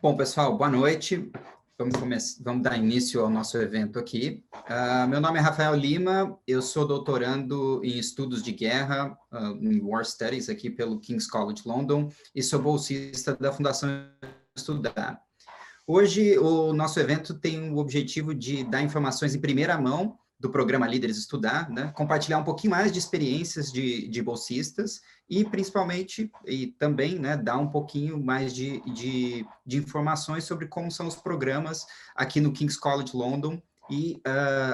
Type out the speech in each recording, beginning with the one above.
Bom, pessoal, boa noite. Vamos dar início ao nosso evento aqui. Meu nome é Rafael Lima, eu sou doutorando em estudos de guerra, em War Studies, aqui pelo King's College London, e sou bolsista da Fundação Estudar. Hoje, o nosso evento tem o objetivo de dar informações em primeira mão do programa Líderes Estudar, né? Compartilhar um pouquinho mais de experiências de bolsistas e, principalmente, e também, né, dar um pouquinho mais de informações sobre como são os programas aqui no King's College London e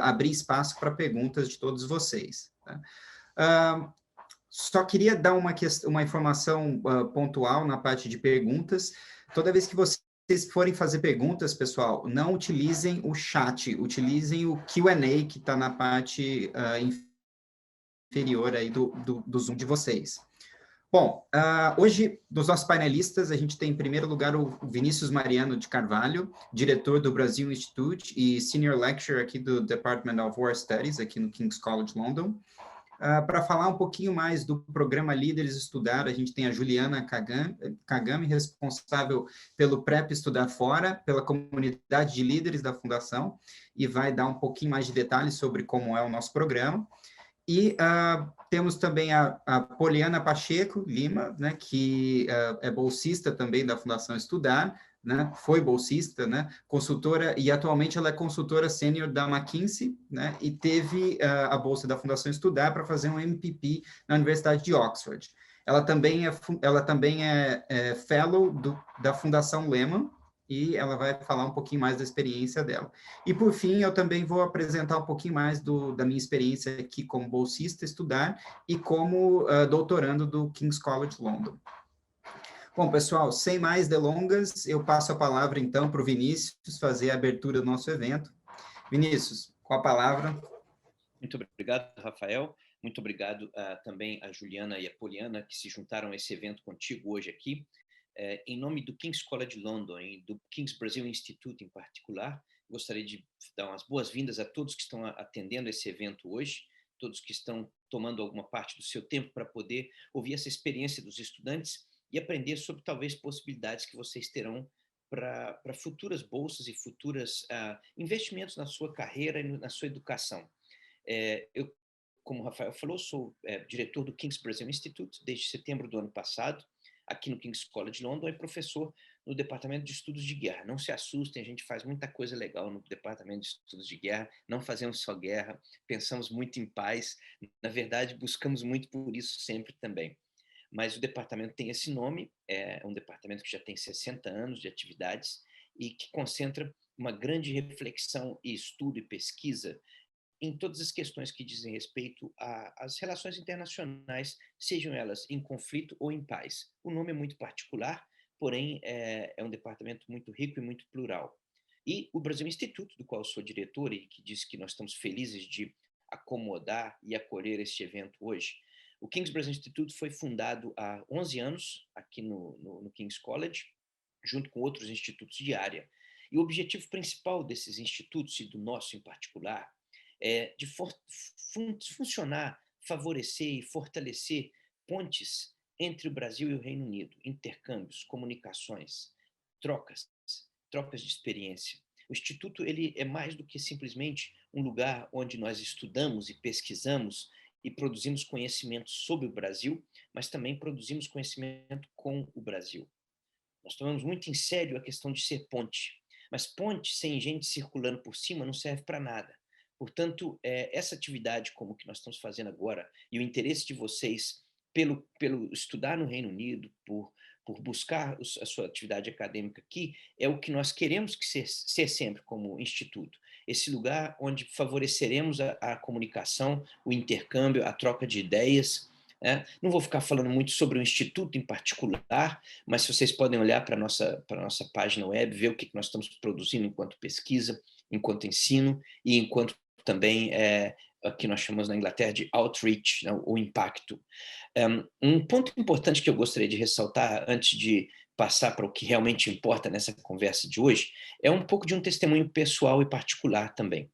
abrir espaço para perguntas de todos vocês. Tá? Só queria dar uma informação pontual na parte de perguntas. Toda vez que vocês forem fazer perguntas, pessoal, não utilizem o chat, utilizem o Q&A que está na parte inferior aí do Zoom de vocês. Bom, hoje, dos nossos painelistas, a gente tem, em primeiro lugar, o Vinícius Mariano de Carvalho, diretor do Brasil Institute e Senior Lecturer aqui do Department of War Studies, aqui no King's College London. Para falar um pouquinho mais do programa Líderes Estudar, a gente tem a Juliana Kagami, responsável pelo PrEP Estudar Fora, pela comunidade de líderes da Fundação, e vai dar um pouquinho mais de detalhes sobre como é o nosso programa. E temos também a Poliana Pacheco Lima, né, que é bolsista também da Fundação Estudar, né, foi bolsista, né, consultora, e atualmente ela é consultora sênior da McKinsey, né, e teve a bolsa da Fundação Estudar para fazer um MPP na Universidade de Oxford. Ela também é fellow da Fundação Lehman, e ela vai falar um pouquinho mais da experiência dela. E, por fim, eu também vou apresentar um pouquinho mais da minha experiência aqui como bolsista estudar e como doutorando do King's College London. Bom, pessoal, sem mais delongas, eu passo a palavra, então, para o Vinícius fazer a abertura do nosso evento. Vinícius, com a palavra. Muito obrigado, Rafael. Muito obrigado também a Juliana e a Poliana, que se juntaram a esse evento contigo hoje aqui. Em nome do King's College London e do King's Brasil Institute em particular, gostaria de dar umas boas-vindas a todos que estão atendendo esse evento hoje, todos que estão tomando alguma parte do seu tempo para poder ouvir essa experiência dos estudantes e aprender sobre talvez possibilidades que vocês terão para futuras bolsas e futuros investimentos na sua carreira e na sua educação. Eu, como o Rafael falou, sou diretor do King's Brasil Institute desde setembro do ano passado, aqui no King's College London, e professor no Departamento de Estudos de Guerra. Não se assustem, a gente faz muita coisa legal no Departamento de Estudos de Guerra, não fazemos só guerra, pensamos muito em paz, na verdade, buscamos muito por isso sempre também. Mas o departamento tem esse nome, é um departamento que já tem 60 anos de atividades e que concentra uma grande reflexão e estudo e pesquisa em todas as questões que dizem respeito às relações internacionais, sejam elas em conflito ou em paz. O nome é muito particular, porém é um departamento muito rico e muito plural. E o Brasil Instituto, do qual sou diretor e que diz que nós estamos felizes de acomodar e acolher este evento hoje. O King's Brasil Institute foi fundado há 11 anos aqui no King's College, junto com outros institutos de área. E o objetivo principal desses institutos, e do nosso em particular, de funcionar, favorecer e fortalecer pontes entre o Brasil e o Reino Unido, intercâmbios, comunicações, trocas de experiência. O Instituto ele é mais do que simplesmente um lugar onde nós estudamos e pesquisamos e produzimos conhecimento sobre o Brasil, mas também produzimos conhecimento com o Brasil. Nós tomamos muito em sério a questão de ser ponte, mas ponte sem gente circulando por cima não serve para nada. Portanto, essa atividade como que nós estamos fazendo agora e o interesse de vocês pelo estudar no Reino Unido, por buscar a sua atividade acadêmica aqui, é o que nós queremos que ser sempre como instituto. Esse lugar onde favoreceremos a comunicação, o intercâmbio, a troca de ideias. Não vou ficar falando muito sobre o instituto em particular, mas se vocês podem olhar para a nossa página web, ver o que nós estamos produzindo enquanto pesquisa, enquanto ensino e enquanto também que nós chamamos na Inglaterra de outreach, né, o impacto. Um ponto importante que eu gostaria de ressaltar antes de passar para o que realmente importa nessa conversa de hoje é um pouco de um testemunho pessoal e particular também.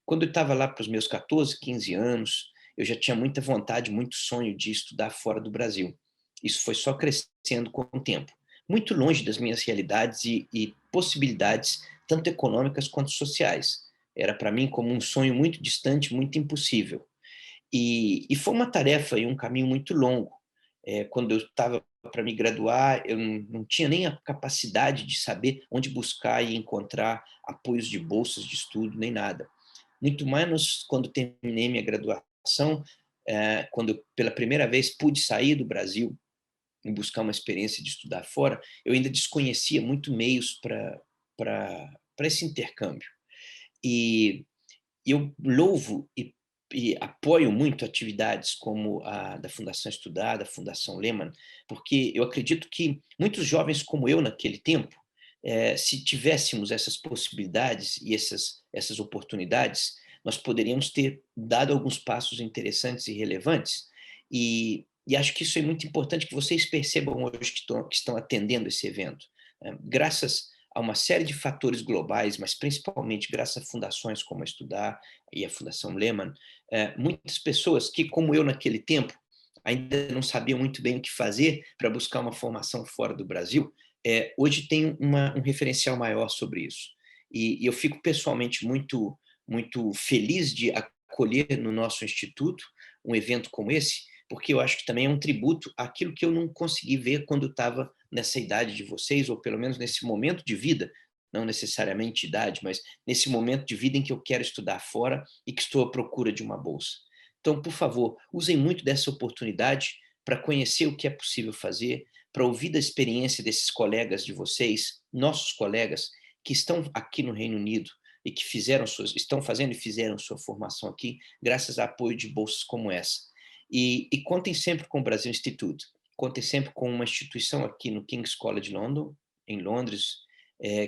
Quando eu estava lá para os meus 14, 15 anos, eu já tinha muita vontade, muito sonho de estudar fora do Brasil. Isso foi só crescendo com o tempo. muito longe das minhas realidades e possibilidades, tanto econômicas quanto sociais. Era para mim como um sonho muito distante, muito impossível. E foi uma tarefa e um caminho muito longo. Quando eu estava para me graduar, eu não tinha nem a capacidade de saber onde buscar e encontrar apoios de bolsas de estudo, nem nada. Muito menos quando terminei minha graduação, quando eu, pela primeira vez, pude sair do Brasil e buscar uma experiência de estudar fora, eu ainda desconhecia muito meios para esse intercâmbio. E eu louvo e apoio muito atividades como a da Fundação Estudar, da Fundação Lehman, porque eu acredito que muitos jovens como eu naquele tempo, se tivéssemos essas possibilidades e essas oportunidades, nós poderíamos ter dado alguns passos interessantes e relevantes, e acho que isso é muito importante que vocês percebam hoje que estão atendendo esse evento. Graças a uma série de fatores globais, mas principalmente graças a fundações como a Estudar e a Fundação Lehman, muitas pessoas que, como eu naquele tempo, ainda não sabiam muito bem o que fazer para buscar uma formação fora do Brasil, hoje tem um referencial maior sobre isso. E eu fico pessoalmente muito feliz de acolher no nosso instituto um evento como esse, porque eu acho que também é um tributo àquilo que eu não consegui ver quando estava nessa idade de vocês, ou pelo menos nesse momento de vida, não necessariamente idade, mas nesse momento de vida em que eu quero estudar fora e que estou à procura de uma bolsa. Então, por favor, usem muito dessa oportunidade para conhecer o que é possível fazer, para ouvir da experiência desses colegas de vocês, nossos colegas, que estão aqui no Reino Unido e que estão fazendo e fizeram sua formação aqui, graças a apoio de bolsas como essa. E contem sempre com o Brasil Institute, contem sempre com uma instituição aqui no King's College London, em Londres,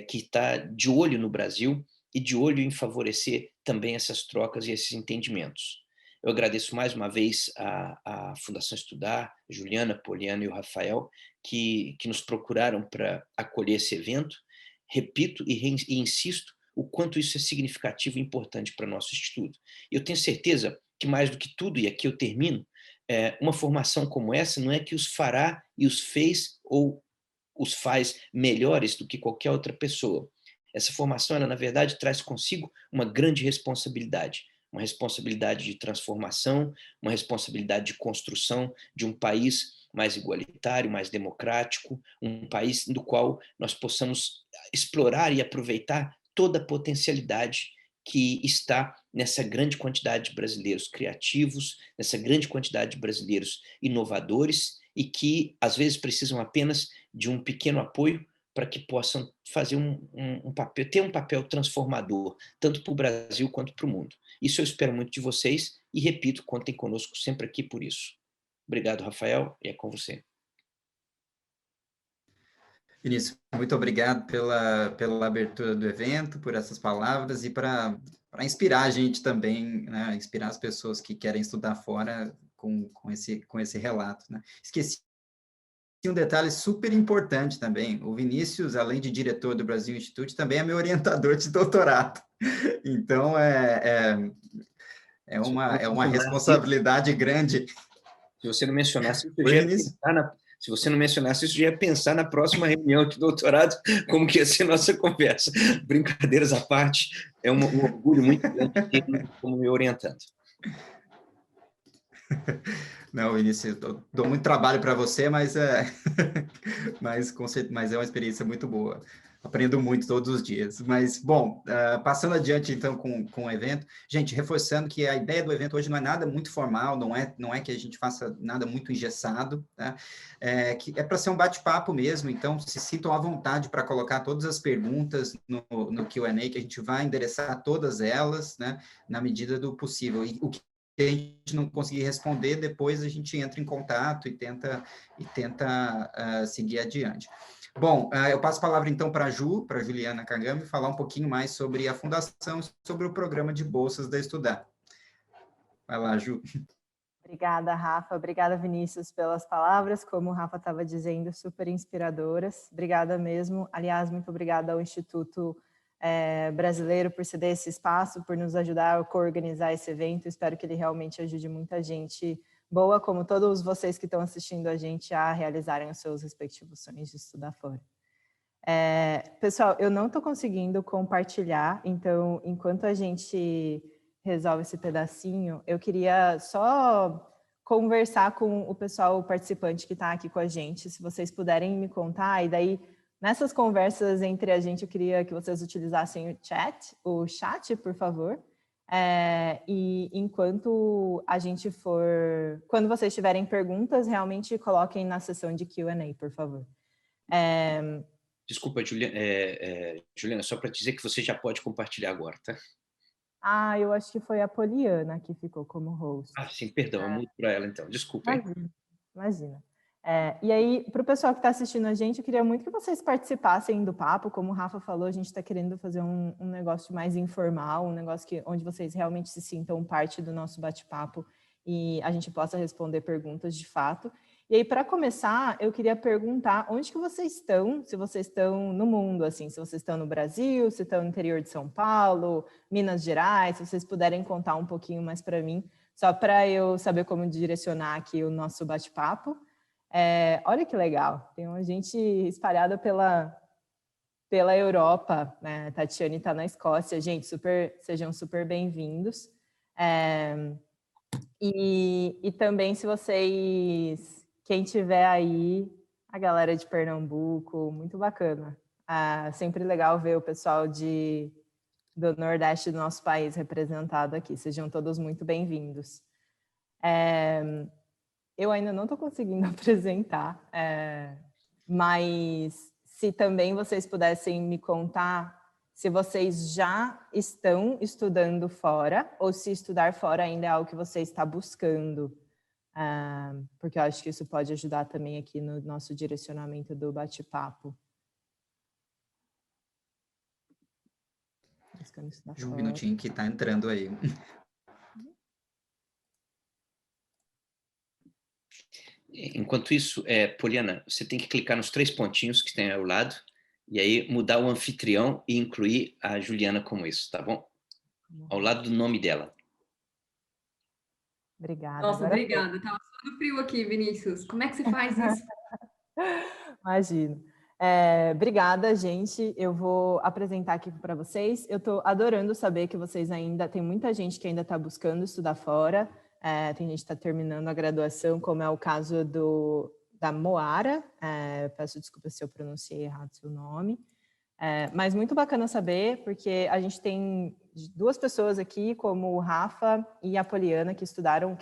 que está de olho no Brasil e de olho em favorecer também essas trocas e esses entendimentos. Eu agradeço mais uma vez à Fundação Estudar, Juliana, Poliana e o Rafael, que nos procuraram para acolher esse evento. Repito e insisto o quanto isso é significativo e importante para o nosso instituto. Eu tenho certeza que, mais do que tudo, e aqui eu termino, uma formação como essa não é que os fará e os fez ou os faz melhores do que qualquer outra pessoa. Essa formação, ela, na verdade, traz consigo uma grande responsabilidade. Uma responsabilidade de transformação, uma responsabilidade de construção de um país mais igualitário, mais democrático, um país no qual nós possamos explorar e aproveitar toda a potencialidade que está nessa grande quantidade de brasileiros criativos, nessa grande quantidade de brasileiros inovadores e que, às vezes, precisam apenas de um pequeno apoio para que possam fazer ter um papel transformador, tanto para o Brasil quanto para o mundo. Isso eu espero muito de vocês e, repito, contem conosco sempre aqui por isso. Obrigado, Rafael, e é com você. Vinícius, muito obrigado pela abertura do evento, por essas palavras e para inspirar a gente também, né? Inspirar as pessoas que querem estudar fora com esse relato. Né? Esqueci um detalhe super importante também. O Vinícius, além de diretor do Brasil Institute, também é meu orientador de doutorado. Então, é uma responsabilidade grande. Se você não mencionasse isso, Oi, Vinícius? Se você não mencionasse isso, já ia pensar na próxima reunião de doutorado, como que ia ser nossa conversa. Brincadeiras à parte, é um orgulho muito grande ter como me orientando. Não, Vinícius, eu dou muito trabalho para você, mas mas é uma experiência muito boa. Aprendo muito todos os dias. Mas, bom, passando adiante, então, com o evento. Gente, reforçando que a ideia do evento hoje não é nada muito formal, não é que a gente faça nada muito engessado, tá? Que é para ser um bate-papo mesmo, então se sintam à vontade para colocar todas as perguntas no Q&A, que a gente vai endereçar todas elas, né, na medida do possível. E o que a gente não conseguir responder, depois a gente entra em contato e tenta seguir adiante. Bom, eu passo a palavra então para a Juliana Kagami, falar um pouquinho mais sobre a fundação, sobre o programa de bolsas da Estudar. Vai lá, Ju. Obrigada, Rafa. Obrigada, Vinícius, pelas palavras, como o Rafa estava dizendo, super inspiradoras. Obrigada mesmo. Aliás, muito obrigada ao Instituto Brasileiro por ceder esse espaço, por nos ajudar a co-organizar esse evento. Espero que ele realmente ajude muita gente boa, como todos vocês que estão assistindo a gente, a realizarem os seus respectivos sonhos de estudar fora. Pessoal, eu não estou conseguindo compartilhar, então, enquanto a gente resolve esse pedacinho, eu queria só conversar com o pessoal participante que está aqui com a gente, se vocês puderem me contar, e daí, nessas conversas entre a gente, eu queria que vocês utilizassem o chat, por favor, e enquanto a gente for... Quando vocês tiverem perguntas, realmente coloquem na sessão de Q&A, por favor. Desculpa, Juliana, só para dizer que você já pode compartilhar agora, tá? Eu acho que foi a Poliana que ficou como host. Sim, perdão, eu mudo para ela então, desculpa. Imagina. E aí, para o pessoal que está assistindo a gente, eu queria muito que vocês participassem do papo. Como o Rafa falou, a gente está querendo fazer um negócio mais informal, um negócio onde vocês realmente se sintam parte do nosso bate-papo e a gente possa responder perguntas de fato. E aí, para começar, eu queria perguntar onde que vocês estão, se vocês estão no mundo, assim, se vocês estão no Brasil, se estão no interior de São Paulo, Minas Gerais, se vocês puderem contar um pouquinho mais para mim, só para eu saber como direcionar aqui o nosso bate-papo. Olha que legal, tem uma gente espalhada pela Europa, né? Tatiane está na Escócia, gente, sejam super bem-vindos. E também, se vocês, quem tiver aí, a galera de Pernambuco, muito bacana. Sempre legal ver o pessoal do Nordeste do nosso país representado aqui, sejam todos muito bem-vindos. Eu ainda não estou conseguindo apresentar, mas se também vocês pudessem me contar se vocês já estão estudando fora ou se estudar fora ainda é algo que você está buscando, porque eu acho que isso pode ajudar também aqui no nosso direcionamento do bate-papo. Um minutinho que está entrando aí. Enquanto isso, Poliana, você tem que clicar nos 3 pontinhos que tem ao lado e aí mudar o anfitrião e incluir a Juliana como isso, tá bom? Ao lado do nome dela. Obrigada. Nossa, obrigada. Tava suando frio aqui, Vinícius. Como é que você faz isso? Imagino. Obrigada, gente. Eu vou apresentar aqui para vocês. Eu estou adorando saber que vocês ainda... Tem muita gente que ainda está buscando estudar fora. Tem gente que está terminando a graduação, como é o caso da Moara. Peço desculpa se eu pronunciei errado seu nome. Mas muito bacana saber, porque a gente tem 2 pessoas aqui, como o Rafa e a Poliana, que estudaram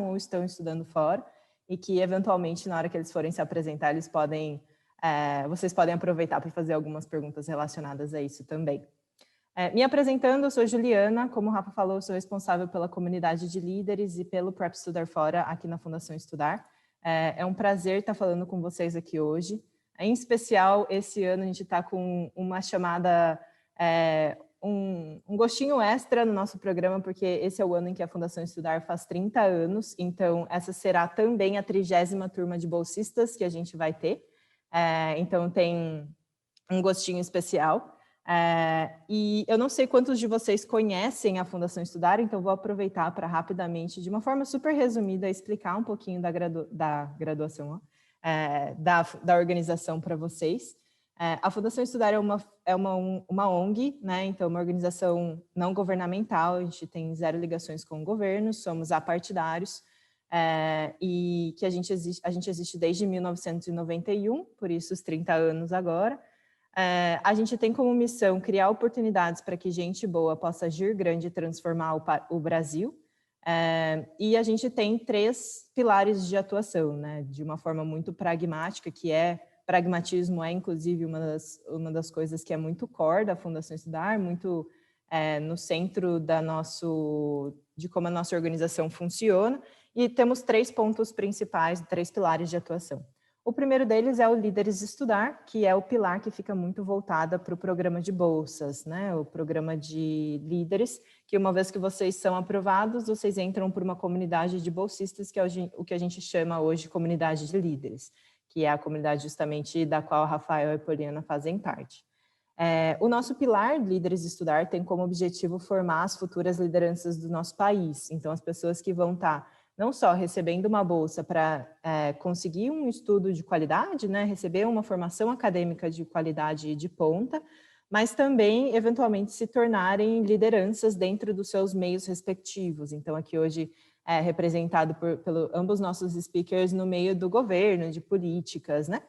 ou estão estudando fora, e que, eventualmente, na hora que eles forem se apresentar, vocês podem aproveitar para fazer algumas perguntas relacionadas a isso também. Me apresentando, eu sou Juliana, como o Rafa falou, eu sou responsável pela comunidade de líderes e pelo Prep Estudar Fora aqui na Fundação Estudar. É um prazer estar falando com vocês aqui hoje. Em especial, esse ano a gente está com uma chamada, um gostinho extra no nosso programa, porque esse é o ano em que a Fundação Estudar faz 30 anos, então essa será também a 30ª turma de bolsistas que a gente vai ter, então tem um gostinho especial. E eu não sei quantos de vocês conhecem a Fundação Estudar, então vou aproveitar para rapidamente, de uma forma super resumida, explicar um pouquinho da graduação, da organização para vocês. A Fundação Estudar é uma ONG, né? Então uma organização não governamental, a gente tem 0 ligações com o governo, somos apartidários, e que a gente existe desde 1991, por isso os 30 anos agora. A gente tem como missão criar oportunidades para que gente boa possa agir grande e transformar o Brasil. E a gente tem 3 pilares de atuação, né? De uma forma muito pragmática, pragmatismo inclusive uma das coisas que é muito core da Fundação Estudar, muito no centro de como a nossa organização funciona, e temos 3 pontos principais, 3 pilares de atuação. O primeiro deles é o Líderes Estudar, que é o pilar que fica muito voltada para o programa de bolsas, né? O programa de líderes, que uma vez que vocês são aprovados, vocês entram por uma comunidade de bolsistas, que é o que a gente chama hoje de comunidade de líderes, que é a comunidade justamente da qual a Rafael e a Poliana fazem parte. O nosso pilar, Líderes Estudar, tem como objetivo formar as futuras lideranças do nosso país. Então, as pessoas que vão estar não só recebendo uma bolsa para conseguir um estudo de qualidade, né, receber uma formação acadêmica de qualidade de ponta, mas também, eventualmente, se tornarem lideranças dentro dos seus meios respectivos. Então, aqui hoje é representado pelo ambos nossos speakers no meio do governo, de políticas, né,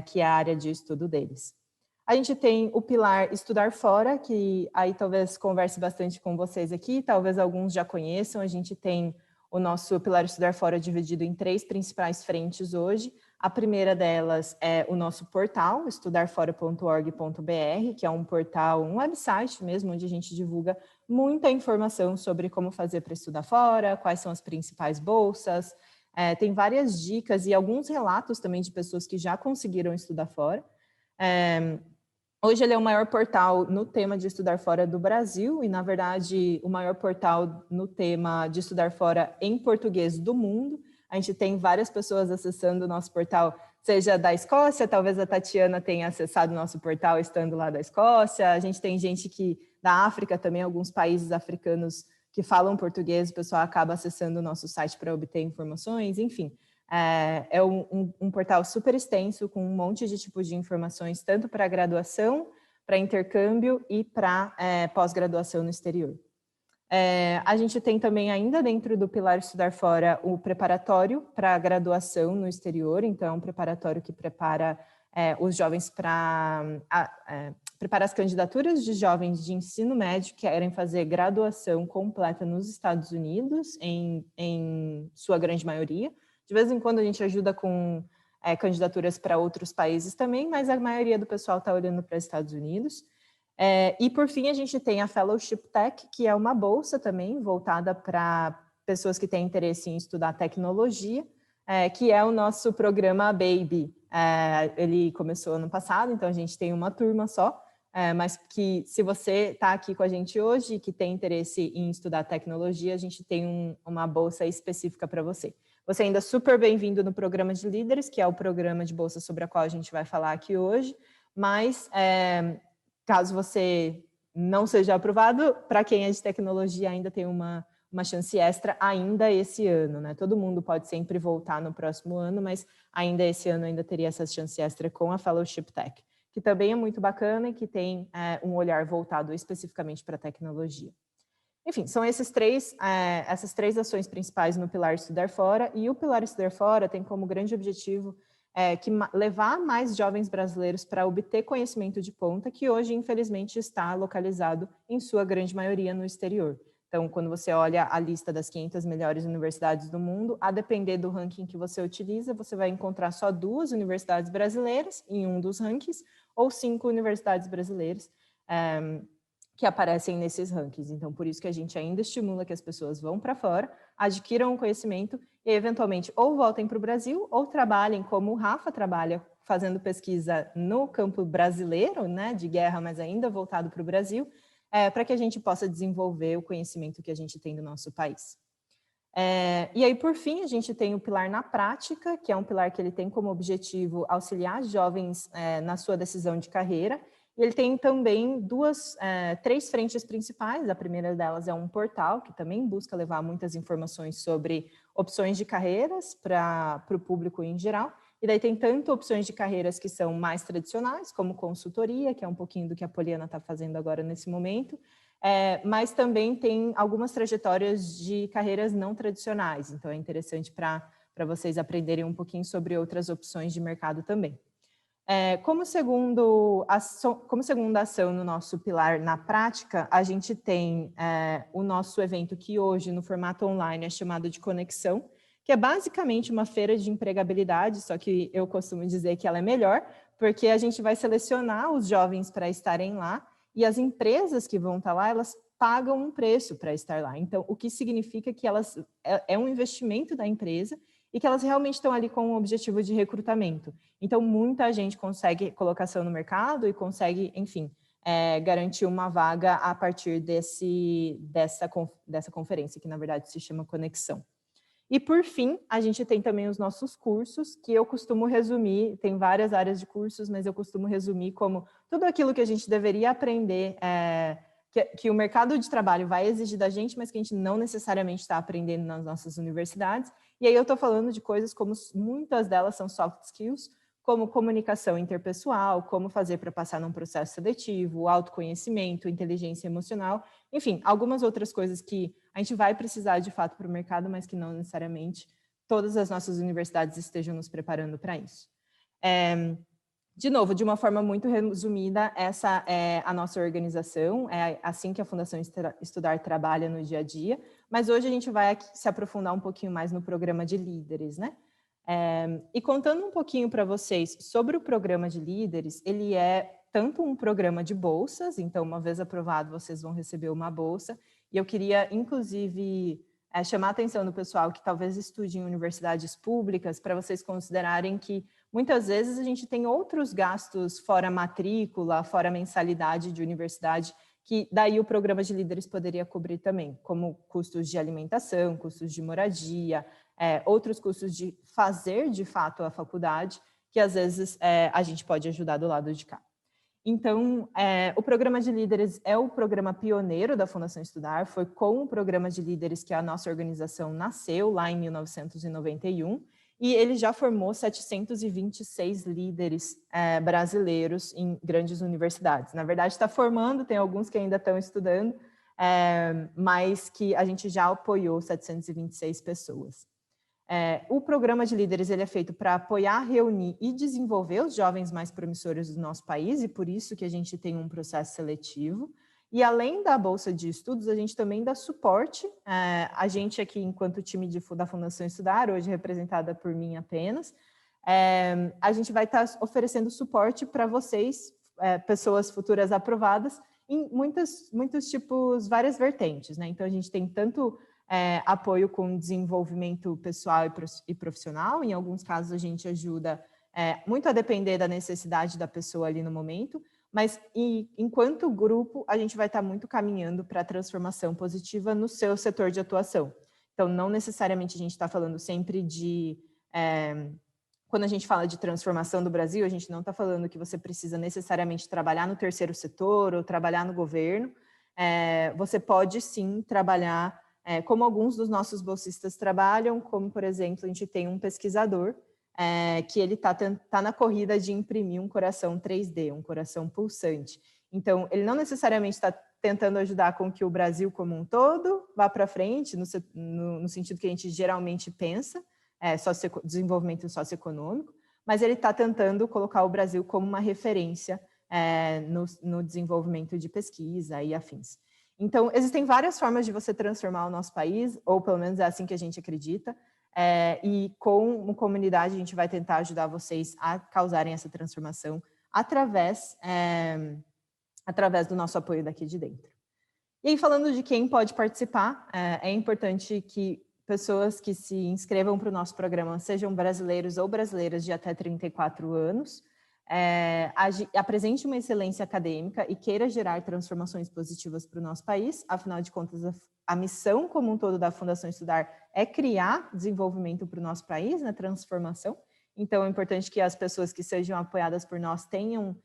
que é a área de estudo deles. A gente tem o pilar Estudar Fora, que aí talvez converse bastante com vocês aqui, talvez alguns já conheçam. A gente tem o nosso pilar Estudar Fora dividido em 3 principais frentes hoje. A primeira delas é o nosso portal, estudarfora.org.br, que é um portal, um website mesmo, onde a gente divulga muita informação sobre como fazer para estudar fora, quais são as principais bolsas, tem várias dicas e alguns relatos também de pessoas que já conseguiram estudar fora. Hoje ele é o maior portal no tema de estudar fora do Brasil e, na verdade, o maior portal no tema de estudar fora em português do mundo. A gente tem várias pessoas acessando o nosso portal, seja da Escócia, talvez a Tatiana tenha acessado o nosso portal estando lá da Escócia. A gente tem gente da África também, alguns países africanos que falam português, o pessoal acaba acessando o nosso site para obter informações, enfim. É um portal super extenso, com um monte de tipos de informações, tanto para graduação, para intercâmbio e para pós-graduação no exterior. A gente tem também, ainda dentro do pilar Estudar Fora, o preparatório para graduação no exterior. Então, é um preparatório que prepara os jovens prepara as candidaturas de jovens de ensino médio que querem fazer graduação completa nos Estados Unidos, em sua grande maioria. De vez em quando a gente ajuda com candidaturas para outros países também, mas a maioria do pessoal está olhando para os Estados Unidos. E, por fim, a gente tem a Fellowship Tech, que é uma bolsa também voltada para pessoas que têm interesse em estudar tecnologia, que é o nosso programa Baby. Ele começou ano passado, então a gente tem uma turma só, mas que se você está aqui com a gente hoje e que tem interesse em estudar tecnologia, a gente tem uma bolsa específica para você. Você ainda é super bem-vindo no programa de líderes, que é o programa de bolsa sobre a qual a gente vai falar aqui hoje, mas caso você não seja aprovado, para quem é de tecnologia ainda tem uma chance extra ainda esse ano, né? Todo mundo pode sempre voltar no próximo ano, mas ainda esse ano ainda teria essa chance extra com a Fellowship Tech, que também é muito bacana e que tem um olhar voltado especificamente para a tecnologia. Enfim, são essas três ações principais no Pilar Estudar Fora, e o Pilar Estudar Fora tem como grande objetivo levar mais jovens brasileiros para obter conhecimento de ponta, que hoje, infelizmente, está localizado, em sua grande maioria, no exterior. Então, quando você olha a lista das 500 melhores universidades do mundo, a depender do ranking que você utiliza, você vai encontrar só 2 universidades brasileiras em um dos rankings, ou 5 universidades brasileiras que aparecem nesses rankings. Então, por isso que a gente ainda estimula que as pessoas vão para fora, adquiram o conhecimento e, eventualmente, ou voltem para o Brasil, ou trabalhem como o Rafa trabalha, fazendo pesquisa no campo brasileiro, né, de guerra, mas ainda voltado para o Brasil, para que a gente possa desenvolver o conhecimento que a gente tem do nosso país. E aí, por fim, a gente tem o pilar na prática, que é um pilar que ele tem como objetivo auxiliar jovens na sua decisão de carreira. E ele tem também 3 frentes principais. A primeira delas é um portal, que também busca levar muitas informações sobre opções de carreiras para o público em geral. E daí tem tanto opções de carreiras que são mais tradicionais, como consultoria, que é um pouquinho do que a Poliana está fazendo agora nesse momento, mas também tem algumas trajetórias de carreiras não tradicionais. Então, é interessante para vocês aprenderem um pouquinho sobre outras opções de mercado também. Como segunda ação no nosso pilar na prática, a gente tem o nosso evento que hoje, no formato online, é chamado de Conexão, que é basicamente uma feira de empregabilidade, só que eu costumo dizer que ela é melhor, porque a gente vai selecionar os jovens para estarem lá, e as empresas que vão estar lá, elas pagam um preço para estar lá. Então, o que significa que é um investimento da empresa, e que elas realmente estão ali com o objetivo de recrutamento. Então, muita gente consegue colocação no mercado e consegue, enfim, garantir uma vaga a partir dessa conferência, que na verdade se chama Conexão. E, por fim, a gente tem também os nossos cursos, que eu costumo resumir, tem várias áreas de cursos, mas eu costumo resumir como tudo aquilo que a gente deveria aprender que o mercado de trabalho vai exigir da gente, mas que a gente não necessariamente está aprendendo nas nossas universidades. E aí eu estou falando de coisas como muitas delas são soft skills, como comunicação interpessoal, como fazer para passar num processo seletivo, autoconhecimento, inteligência emocional, enfim, algumas outras coisas que a gente vai precisar de fato para o mercado, mas que não necessariamente todas as nossas universidades estejam nos preparando para isso. De novo, de uma forma muito resumida, essa é a nossa organização, é assim que a Fundação Estudar trabalha no dia a dia, mas hoje a gente vai aqui se aprofundar um pouquinho mais no programa de líderes, né? E contando um pouquinho para vocês sobre o programa de líderes, ele é tanto um programa de bolsas, então uma vez aprovado vocês vão receber uma bolsa, e eu queria inclusive chamar a atenção do pessoal que talvez estude em universidades públicas para vocês considerarem que muitas vezes a gente tem outros gastos fora matrícula, fora mensalidade de universidade, que daí o programa de líderes poderia cobrir também, como custos de alimentação, custos de moradia, outros custos de fazer de fato a faculdade, que às vezes a gente pode ajudar do lado de cá. Então, o programa de líderes é o programa pioneiro da Fundação Estudar, foi com o programa de líderes que a nossa organização nasceu lá em 1991, e ele já formou 726 líderes brasileiros em grandes universidades. Na verdade, está formando, tem alguns que ainda estão estudando, mas que a gente já apoiou 726 pessoas. O programa de líderes ele é feito para apoiar, reunir e desenvolver os jovens mais promissores do nosso país, e por isso que a gente tem um processo seletivo. E além da bolsa de estudos, a gente também dá suporte. A gente aqui, enquanto time da Fundação Estudar, hoje representada por mim apenas, a gente vai estar oferecendo suporte para vocês, pessoas futuras aprovadas, em muitos tipos, várias vertentes, né? Então, a gente tem tanto apoio com desenvolvimento pessoal e profissional, em alguns casos a gente ajuda muito a depender da necessidade da pessoa ali no momento, mas enquanto grupo a gente vai estar muito caminhando para a transformação positiva no seu setor de atuação. Então, não necessariamente a gente está falando sempre de... quando a gente fala de transformação do Brasil, a gente não está falando que você precisa necessariamente trabalhar no terceiro setor ou trabalhar no governo. Você pode sim trabalhar como alguns dos nossos bolsistas trabalham, como, por exemplo, a gente tem um pesquisador que ele tá na corrida de imprimir um coração 3D, um coração pulsante. Então, ele não necessariamente está tentando ajudar com que o Brasil como um todo vá para frente, no sentido que a gente geralmente pensa, desenvolvimento socioeconômico, mas ele está tentando colocar o Brasil como uma referência no desenvolvimento de pesquisa e afins. Então, existem várias formas de você transformar o nosso país, ou pelo menos é assim que a gente acredita, e com a comunidade a gente vai tentar ajudar vocês a causarem essa transformação através do nosso apoio daqui de dentro. E aí, falando de quem pode participar, é importante que pessoas que se inscrevam para o nosso programa sejam brasileiros ou brasileiras de até 34 anos, apresente uma excelência acadêmica e queira gerar transformações positivas para o nosso país. Afinal de contas, a missão como um todo da Fundação Estudar é criar desenvolvimento para o nosso país, né, transformação. Então, é importante que as pessoas que sejam apoiadas por nós tenham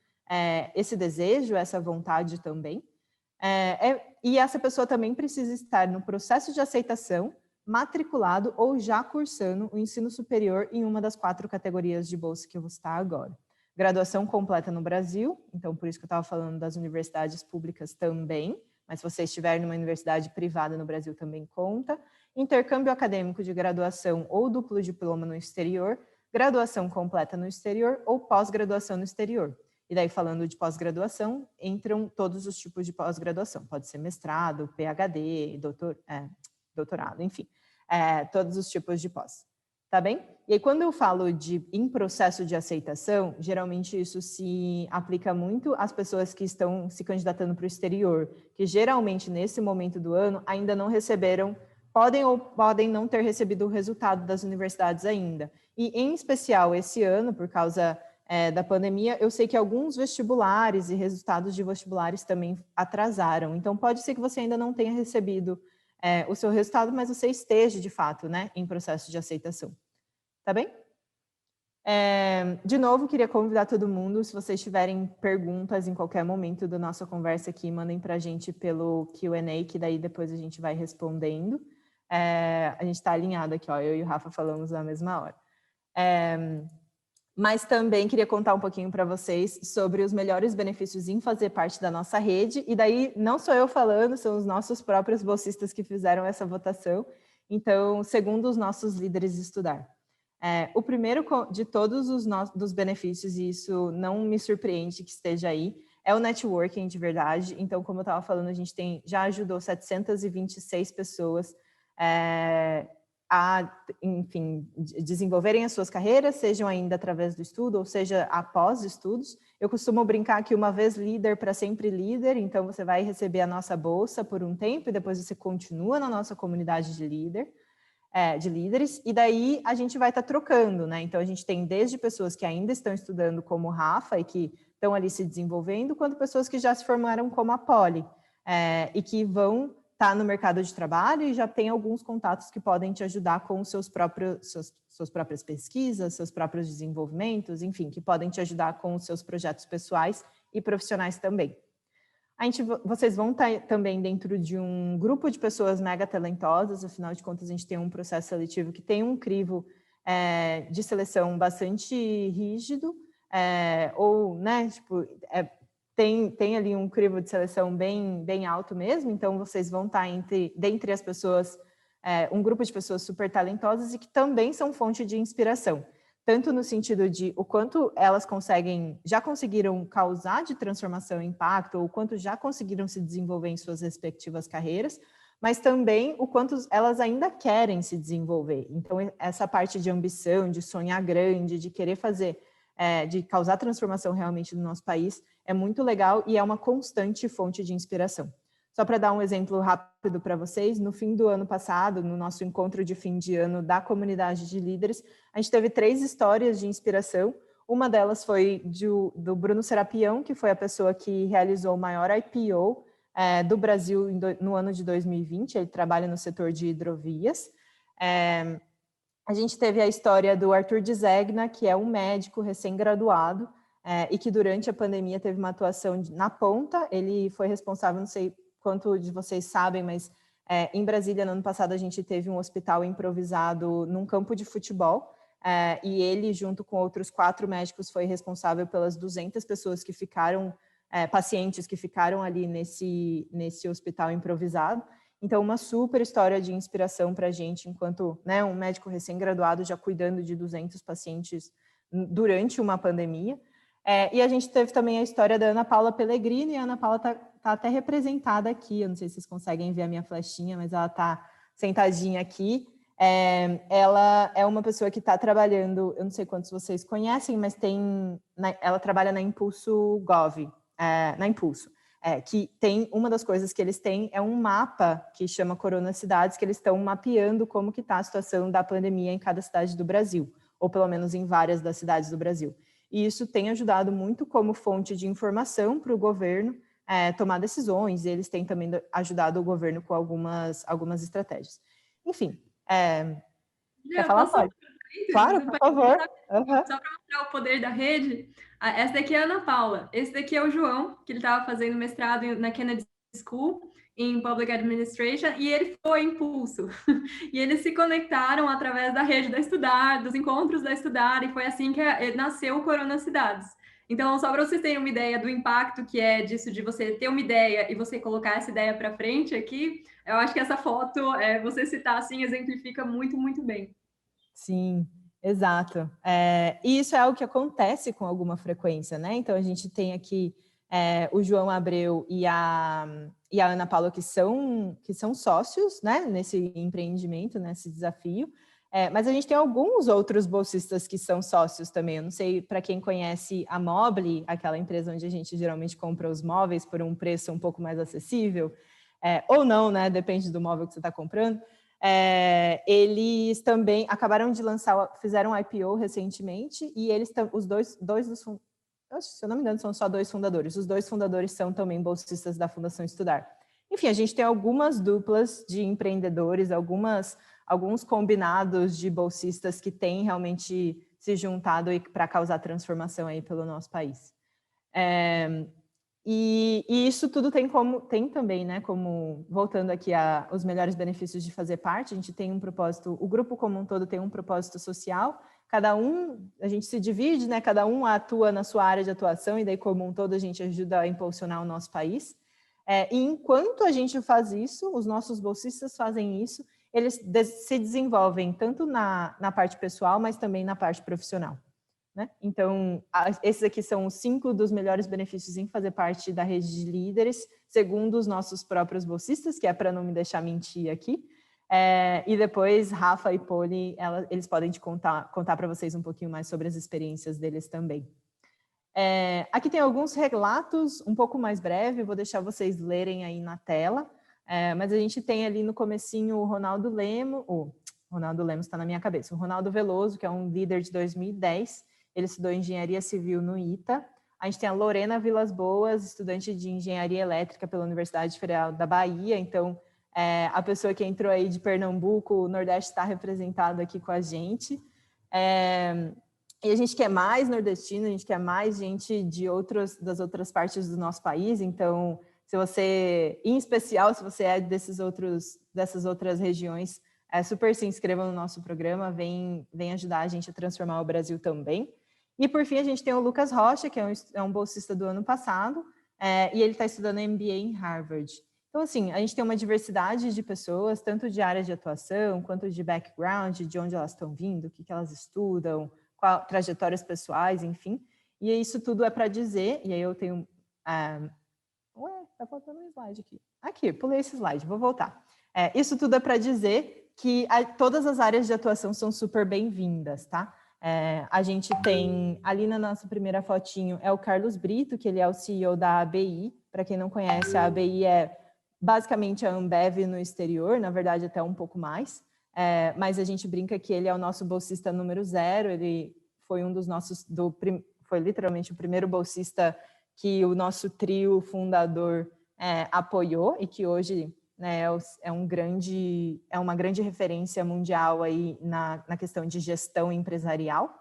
esse desejo, essa vontade também. E essa pessoa também precisa estar no processo de aceitação, matriculado ou já cursando o ensino superior em uma das 4 categorias de bolsa que eu vou citar agora. Graduação completa no Brasil, então por isso que eu estava falando das universidades públicas também, mas se você estiver numa universidade privada no Brasil também conta. Intercâmbio acadêmico de graduação ou duplo diploma no exterior, graduação completa no exterior ou pós-graduação no exterior. E daí, falando de pós-graduação, entram todos os tipos de pós-graduação. Pode ser mestrado, PhD, doutorado, enfim, todos os tipos de pós. Tá bem? E aí, quando eu falo em processo de aceitação, geralmente isso se aplica muito às pessoas que estão se candidatando para o exterior, que geralmente, nesse momento do ano, ainda não receberam, podem não ter recebido o resultado das universidades ainda. E, em especial, esse ano, por causa da pandemia, eu sei que alguns vestibulares e resultados de vestibulares também atrasaram. Então, pode ser que você ainda não tenha recebido o seu resultado, mas você esteja, de fato, né, em processo de aceitação. Tá bem? De novo, queria convidar todo mundo, se vocês tiverem perguntas em qualquer momento da nossa conversa aqui, mandem para a gente pelo Q&A, que daí depois a gente vai respondendo. A gente está alinhado aqui, ó, eu e o Rafa falamos na mesma hora. Mas também queria contar um pouquinho para vocês sobre os melhores benefícios em fazer parte da nossa rede, e daí não sou eu falando, são os nossos próprios bolsistas que fizeram essa votação. Então, segundo os nossos líderes de estudar. O primeiro de todos dos benefícios, e isso não me surpreende que esteja aí, é o networking de verdade. Então, como eu estava falando, a gente já ajudou 726 pessoas a, enfim, desenvolverem as suas carreiras, sejam ainda através do estudo, ou seja, após estudos. Eu costumo brincar que uma vez líder, para sempre líder, então você vai receber a nossa bolsa por um tempo e depois você continua na nossa comunidade de líderes, e daí a gente vai estar trocando, né? Então a gente tem desde pessoas que ainda estão estudando como o Rafa e que estão ali se desenvolvendo, quanto pessoas que já se formaram como a Poli, e que vão estar no mercado de trabalho e já tem alguns contatos que podem te ajudar com suas próprias pesquisas, seus próprios desenvolvimentos, enfim, que podem te ajudar com os seus projetos pessoais e profissionais também. Vocês vão estar também dentro de um grupo de pessoas mega talentosas, afinal de contas a gente tem um processo seletivo que tem um crivo de seleção bastante rígido, né, tipo, tem ali um crivo de seleção bem alto mesmo, então vocês vão estar dentre as pessoas, um grupo de pessoas super talentosas e que também são fonte de inspiração. Tanto no sentido de o quanto elas já conseguiram causar de transformação e impacto, ou o quanto já conseguiram se desenvolver em suas respectivas carreiras, mas também o quanto elas ainda querem se desenvolver. Então, essa parte de ambição, de sonhar grande, de querer fazer, de causar transformação realmente no nosso país, é muito legal e é uma constante fonte de inspiração. Só para dar um exemplo rápido para vocês, no fim do ano passado, no nosso encontro de fim de ano da comunidade de líderes, a gente teve 3 histórias de inspiração. Uma delas foi do Bruno Serapião, que foi a pessoa que realizou o maior IPO do Brasil no ano de 2020, ele trabalha no setor de hidrovias. A gente teve a história do Arthur Dzegna, que é um médico recém-graduado e que durante a pandemia teve uma atuação na ponta. Ele foi responsável, não sei quanto de vocês sabem, mas em Brasília, no ano passado, a gente teve um hospital improvisado num campo de futebol, e ele, junto com outros 4 médicos, foi responsável pelas 200 pessoas que ficaram, pacientes que ficaram ali nesse hospital improvisado. Então, uma super história de inspiração para a gente, enquanto, né, um médico recém-graduado já cuidando de 200 pacientes durante uma pandemia. E a gente teve também a história da Ana Paula Pellegrini, e a Ana Paula está até representada aqui, eu não sei se vocês conseguem ver a minha flechinha, mas ela está sentadinha aqui. Ela é uma pessoa que está trabalhando, eu não sei quantos vocês conhecem, mas ela trabalha na Impulso Gov, na Impulso, que tem, uma das coisas que eles têm é um mapa que chama Corona Cidades, que eles estão mapeando como que está a situação da pandemia em cada cidade do Brasil, ou pelo menos em várias das cidades do Brasil. E isso tem ajudado muito como fonte de informação para o governo tomar decisões, e eles têm também ajudado o governo com algumas estratégias. Enfim, quer falar? Pode. Claro, por favor. Só para mostrar o poder da rede, essa daqui é a Ana Paula, esse daqui é o João, que ele estava fazendo mestrado na Kennedy School, em Public Administration, e ele foi Impulso. E eles se conectaram através da rede da Estudar, dos encontros da Estudar, e foi assim que nasceu o Corona Cidades. Então, só para vocês terem uma ideia do impacto que é disso, de você ter uma ideia e você colocar essa ideia para frente aqui, eu acho que essa foto, você citar assim, exemplifica muito, muito bem. Sim, exato. E isso é algo que acontece com alguma frequência, né? Então, a gente tem aqui o João Abreu e a Ana Paula, que são sócios, né, nesse empreendimento, nesse desafio, mas a gente tem alguns outros bolsistas que são sócios também. Eu não sei, para quem conhece a Mobile, aquela empresa onde a gente geralmente compra os móveis por um preço um pouco mais acessível, ou não, né, depende do móvel que você está comprando. Eles também acabaram de fizeram um IPO recentemente, e eles os dois se eu não me engano, são só 2 fundadores. Os 2 fundadores são também bolsistas da Fundação Estudar. Enfim, a gente tem algumas duplas de empreendedores, alguns combinados de bolsistas que têm realmente se juntado para causar transformação aí pelo nosso país. E isso tudo tem também, né, como, voltando aqui os melhores benefícios de fazer parte, a gente tem um propósito, o grupo como um todo tem um propósito social, a gente se divide, né, cada um atua na sua área de atuação, e daí como um todo a gente ajuda a impulsionar o nosso país. E enquanto a gente faz isso, os nossos bolsistas fazem isso, eles se desenvolvem tanto na parte pessoal, mas também na parte profissional. Né? Então, esses aqui são os 5 dos melhores benefícios em fazer parte da rede de líderes, segundo os nossos próprios bolsistas, que é para não me deixar mentir aqui. E depois, Rafa e Poli, eles podem te contar para vocês um pouquinho mais sobre as experiências deles também. Aqui tem alguns relatos, um pouco mais breve, vou deixar vocês lerem aí na tela, mas a gente tem ali no comecinho o Ronaldo Lemos, Ronaldo Lemos está na minha cabeça, o Ronaldo Veloso, que é um líder de 2010, ele estudou Engenharia Civil no ITA. A gente tem a Lorena Vilas Boas, estudante de Engenharia Elétrica pela Universidade Federal da Bahia. Então, a pessoa que entrou aí de Pernambuco, o Nordeste está representado aqui com a gente. E a gente quer mais nordestino, a gente quer mais gente das outras partes do nosso país. Então, se você, em especial, se você é dessas outras regiões, super se inscreva no nosso programa, vem ajudar a gente a transformar o Brasil também. E, por fim, a gente tem o Lucas Rocha, que é um bolsista do ano passado, e ele está estudando MBA em Harvard. Então, assim, a gente tem uma diversidade de pessoas, tanto de áreas de atuação, quanto de background, de onde elas estão vindo, o que elas estudam, trajetórias pessoais, enfim. E isso tudo é para dizer, e aí eu tenho... tá faltando um slide aqui. Aqui, pulei esse slide, vou voltar. Isso tudo é para dizer que todas as áreas de atuação são super bem-vindas, tá? A gente tem, ali na nossa primeira fotinho, é o Carlos Brito, que ele é o CEO da ABI. Para quem não conhece, a ABI é basicamente a Ambev no exterior, na verdade até um pouco mais, mas a gente brinca que ele é o nosso bolsista número 0, ele foi um dos nossos, foi literalmente o primeiro bolsista que o nosso trio fundador apoiou, e que hoje... é uma grande referência mundial aí na questão de gestão empresarial.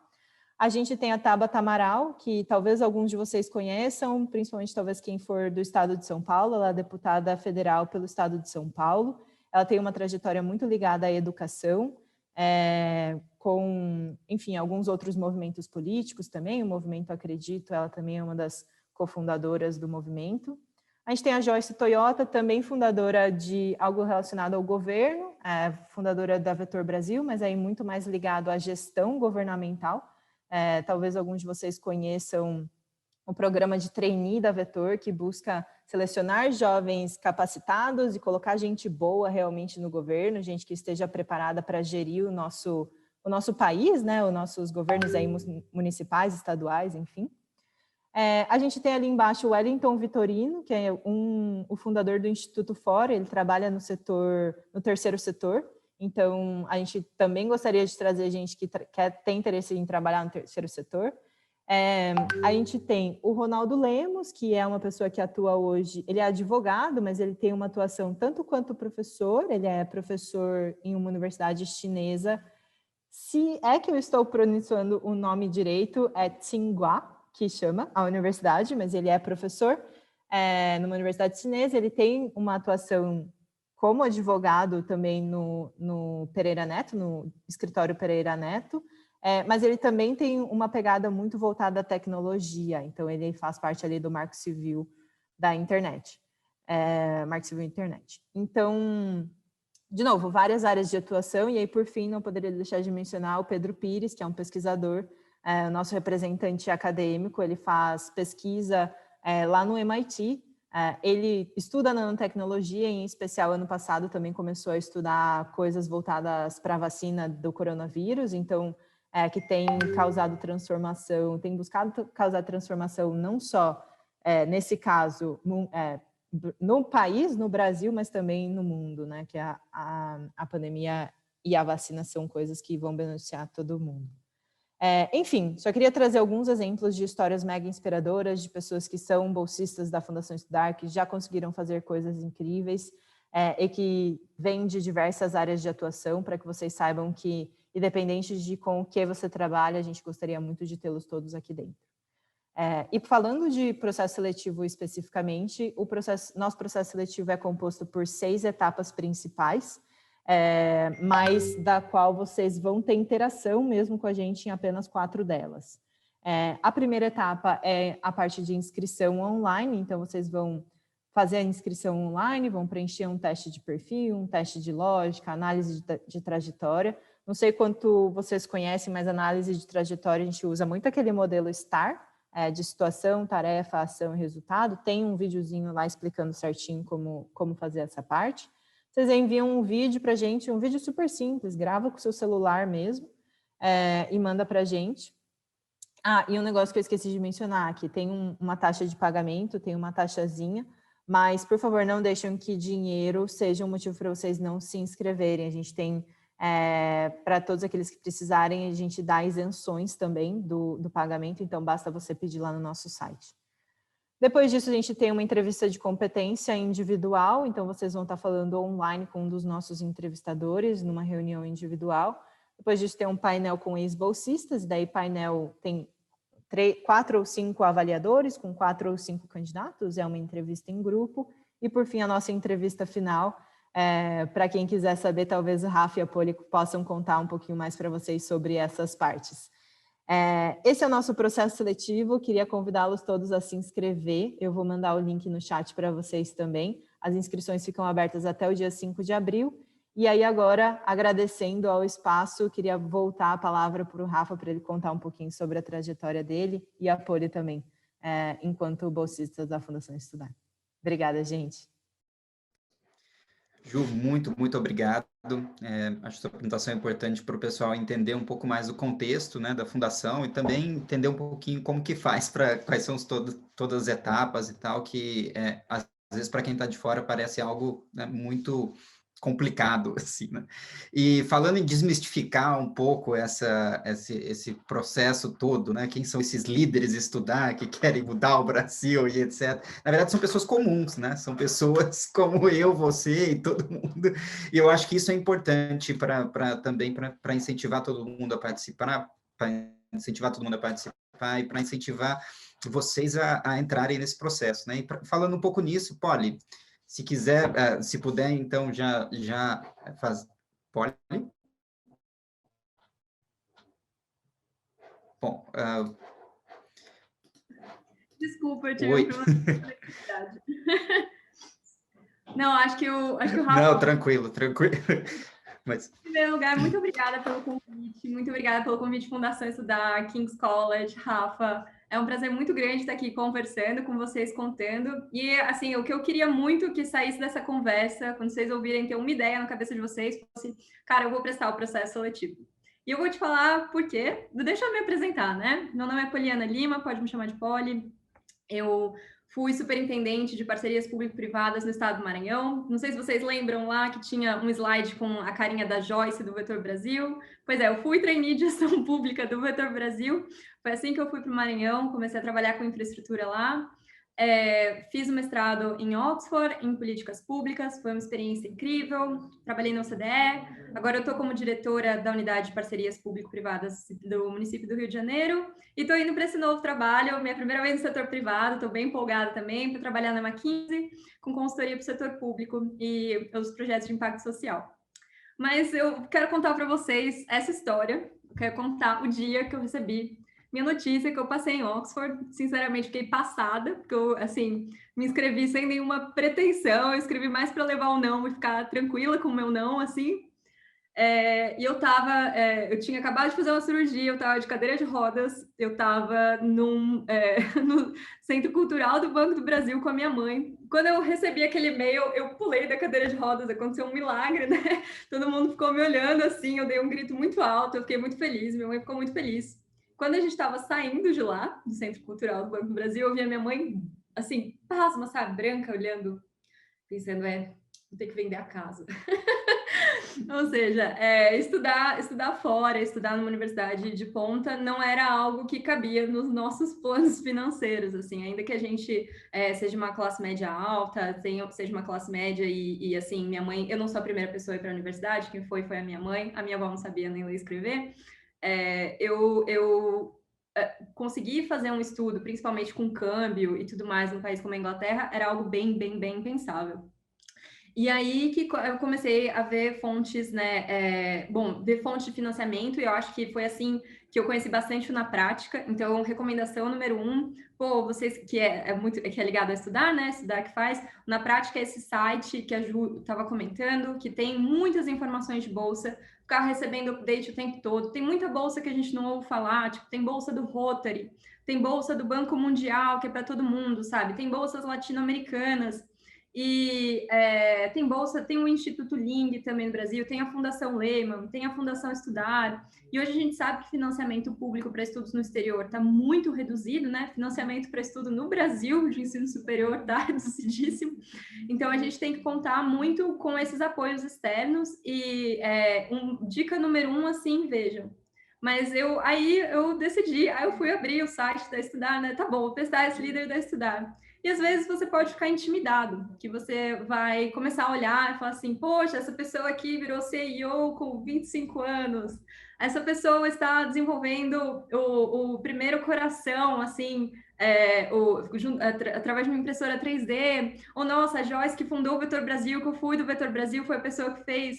A gente tem a Tabata Amaral, que talvez alguns de vocês conheçam, principalmente talvez quem for do estado de São Paulo. Ela é deputada federal pelo estado de São Paulo. Ela tem uma trajetória muito ligada à educação, com, enfim, alguns outros movimentos políticos também. O movimento Acredito, ela também é uma das cofundadoras do movimento. A gente tem a Joyce Toyota, também fundadora de algo relacionado ao governo, fundadora da Vetor Brasil, mas aí muito mais ligado à gestão governamental. Talvez alguns de vocês conheçam o programa de trainee da Vetor, que busca selecionar jovens capacitados e colocar gente boa realmente no governo, gente que esteja preparada para gerir o nosso país, né, os nossos governos aí municipais, estaduais, enfim. A gente tem ali embaixo o Wellington Vitorino, que é o fundador do Instituto Fora. Ele trabalha no terceiro setor, então a gente também gostaria de trazer gente que tem interesse em trabalhar no terceiro setor. A gente tem o Ronaldo Lemos, que é uma pessoa que atua hoje, ele é advogado, mas ele tem uma atuação tanto quanto professor, ele é professor em uma universidade chinesa. Se é que eu estou pronunciando o nome direito, é Tsinghua, que chama a universidade, mas ele é professor numa universidade chinesa. Ele tem uma atuação como advogado também no Pereira Neto, no escritório Pereira Neto, mas ele também tem uma pegada muito voltada à tecnologia, então ele faz parte ali do Marco Civil da internet, Marco Civil Internet. Então, de novo, várias áreas de atuação, e aí, por fim, não poderia deixar de mencionar o Pedro Pires, que é um pesquisador, o nosso representante acadêmico. Ele faz pesquisa lá no MIT, ele estuda nanotecnologia, em especial ano passado também começou a estudar coisas voltadas para a vacina do coronavírus, então que tem causado transformação, tem buscado causar transformação não só, nesse caso, no país, no Brasil, mas também no mundo, né? Que a pandemia e a vacina são coisas que vão beneficiar todo mundo. Enfim, só queria trazer alguns exemplos de histórias mega inspiradoras, de pessoas que são bolsistas da Fundação Estudar, que já conseguiram fazer coisas incríveis, e que vêm de diversas áreas de atuação, para que vocês saibam que independente de com o que você trabalha, a gente gostaria muito de tê-los todos aqui dentro. E falando de processo seletivo especificamente, nosso processo seletivo é composto por 6 etapas principais, mas da qual vocês vão ter interação mesmo com a gente em apenas 4 delas. A primeira etapa é a parte de inscrição online, então vocês vão fazer a inscrição online, vão preencher um teste de perfil, um teste de lógica, análise de trajetória. Não sei quanto vocês conhecem, mas análise de trajetória a gente usa muito aquele modelo STAR, de situação, tarefa, ação e resultado. Tem um videozinho lá explicando certinho como fazer essa parte. Vocês enviam um vídeo para a gente, um vídeo super simples, grava com o seu celular mesmo e manda para a gente. E um negócio que eu esqueci de mencionar, que tem uma taxa de pagamento, tem uma taxazinha, mas, por favor, não deixem que dinheiro seja um motivo para vocês não se inscreverem. A gente tem, para todos aqueles que precisarem, a gente dá isenções também do pagamento, então basta você pedir lá no nosso site. Depois disso, a gente tem uma entrevista de competência individual, então vocês vão estar falando online com um dos nossos entrevistadores, numa reunião individual. Depois disso, tem um painel com ex-bolsistas, daí painel tem 4 ou 5 avaliadores, com 4 ou 5 candidatos, é uma entrevista em grupo. E, por fim, a nossa entrevista final, para quem quiser saber, talvez o Rafa e a Poli possam contar um pouquinho mais para vocês sobre essas partes. Esse é o nosso processo seletivo, queria convidá-los todos a se inscrever, eu vou mandar o link no chat para vocês também. As inscrições ficam abertas até o dia 5 de abril. E aí agora, agradecendo ao espaço, queria voltar a palavra para o Rafa, para ele contar um pouquinho sobre a trajetória dele e a Poli também, enquanto bolsistas da Fundação Estudar. Obrigada, gente. Ju, muito obrigado. Acho que sua apresentação é importante para o pessoal entender um pouco mais o contexto, né, da Fundação e também entender um pouquinho como que faz, quais são todas as etapas e tal, que às vezes para quem está de fora parece algo, né, muito complicado, assim, né? E falando em desmistificar um pouco esse processo todo, né? Quem são esses líderes estudar que querem mudar o Brasil e etc. Na verdade, são pessoas comuns, né? São pessoas como eu, você e todo mundo. E eu acho que isso é importante também para incentivar todo mundo a participar, e para incentivar vocês a entrarem nesse processo, né? E falando um pouco nisso, Poli, se quiser, se puder, então, já faz... Pode? Bom... Desculpa, eu tive um problema de conectividade. Não, acho que o Rafa... Não, tranquilo. Mas... Em primeiro lugar, muito obrigada pelo convite, Fundação Estudar, King's College, Rafa. É um prazer muito grande estar aqui conversando com vocês, contando. E, assim, o que eu queria muito que saísse dessa conversa, quando vocês ouvirem ter uma ideia na cabeça de vocês, fosse, cara, eu vou prestar o processo seletivo. E eu vou te falar por quê. Deixa eu me apresentar, né? Meu nome é Poliana Lima, pode me chamar de Poli. Eu fui superintendente de parcerias público-privadas no estado do Maranhão. Não sei se vocês lembram lá que tinha um slide com a carinha da Joyce do Vetor Brasil. Pois é, eu fui trainee de gestão pública do Vetor Brasil. Foi assim que eu fui para o Maranhão, comecei a trabalhar com infraestrutura lá. Fiz o mestrado em Oxford, em políticas públicas, foi uma experiência incrível, trabalhei na OCDE, agora eu estou como diretora da unidade de parcerias público-privadas do município do Rio de Janeiro, e estou indo para esse novo trabalho, minha primeira vez no setor privado, estou bem empolgada também, para trabalhar na McKinsey, com consultoria para o setor público e os projetos de impacto social. Mas eu quero contar para vocês essa história, eu quero contar o dia que eu recebi minha notícia, que eu passei em Oxford. Sinceramente, fiquei passada, porque eu, assim, me inscrevi sem nenhuma pretensão, eu escrevi mais para levar o não e ficar tranquila com o meu não, assim. E eu tinha acabado de fazer uma cirurgia, eu estava de cadeira de rodas, eu estava no Centro Cultural do Banco do Brasil com a minha mãe. Quando eu recebi aquele e-mail, eu pulei da cadeira de rodas, aconteceu um milagre, né? Todo mundo ficou me olhando assim, eu dei um grito muito alto, eu fiquei muito feliz, minha mãe ficou muito feliz. Quando a gente estava saindo de lá, do Centro Cultural do Banco do Brasil, eu vi a minha mãe, assim, pasma, sabe, branca, olhando, pensando, vou ter que vender a casa. Ou seja, estudar fora, estudar numa universidade de ponta não era algo que cabia nos nossos planos financeiros, assim, ainda que a gente seja uma classe média alta, seja uma classe média e assim, minha mãe, eu não sou a primeira pessoa a ir para a universidade, quem foi a minha mãe, a minha avó não sabia nem ler e escrever, eu conseguir fazer um estudo, principalmente com câmbio e tudo mais, num país como a Inglaterra, era algo bem impensável. E aí que eu comecei a ver fontes, né, ver fontes de financiamento, e eu acho que foi assim que eu conheci bastante na prática. Então, recomendação número 1, vocês que é ligado a estudar, né, estudar que faz, na prática esse site que a Ju estava comentando, que tem muitas informações de bolsa, ficar recebendo update o tempo todo, tem muita bolsa que a gente não ouve falar, tipo, tem bolsa do Rotary, tem bolsa do Banco Mundial, que é para todo mundo, sabe? Tem bolsas latino-americanas, e tem bolsa, tem o Instituto Ling também no Brasil, tem a Fundação Lehman, tem a Fundação Estudar, e hoje a gente sabe que financiamento público para estudos no exterior está muito reduzido, né? Financiamento para estudo no Brasil de ensino superior está reduzidíssimo, então a gente tem que contar muito com esses apoios externos, e dica número 1, assim, vejam. Mas eu decidi, eu fui abrir o site da Estudar, né? Tá bom, vou testar esse líder da Estudar. E às vezes você pode ficar intimidado, que você vai começar a olhar e falar assim, poxa, essa pessoa aqui virou CEO com 25 anos, essa pessoa está desenvolvendo o primeiro coração, assim, através de uma impressora 3D, ou nossa, a Joyce que fundou o Vetor Brasil, que eu fui do Vetor Brasil, foi a pessoa que fez.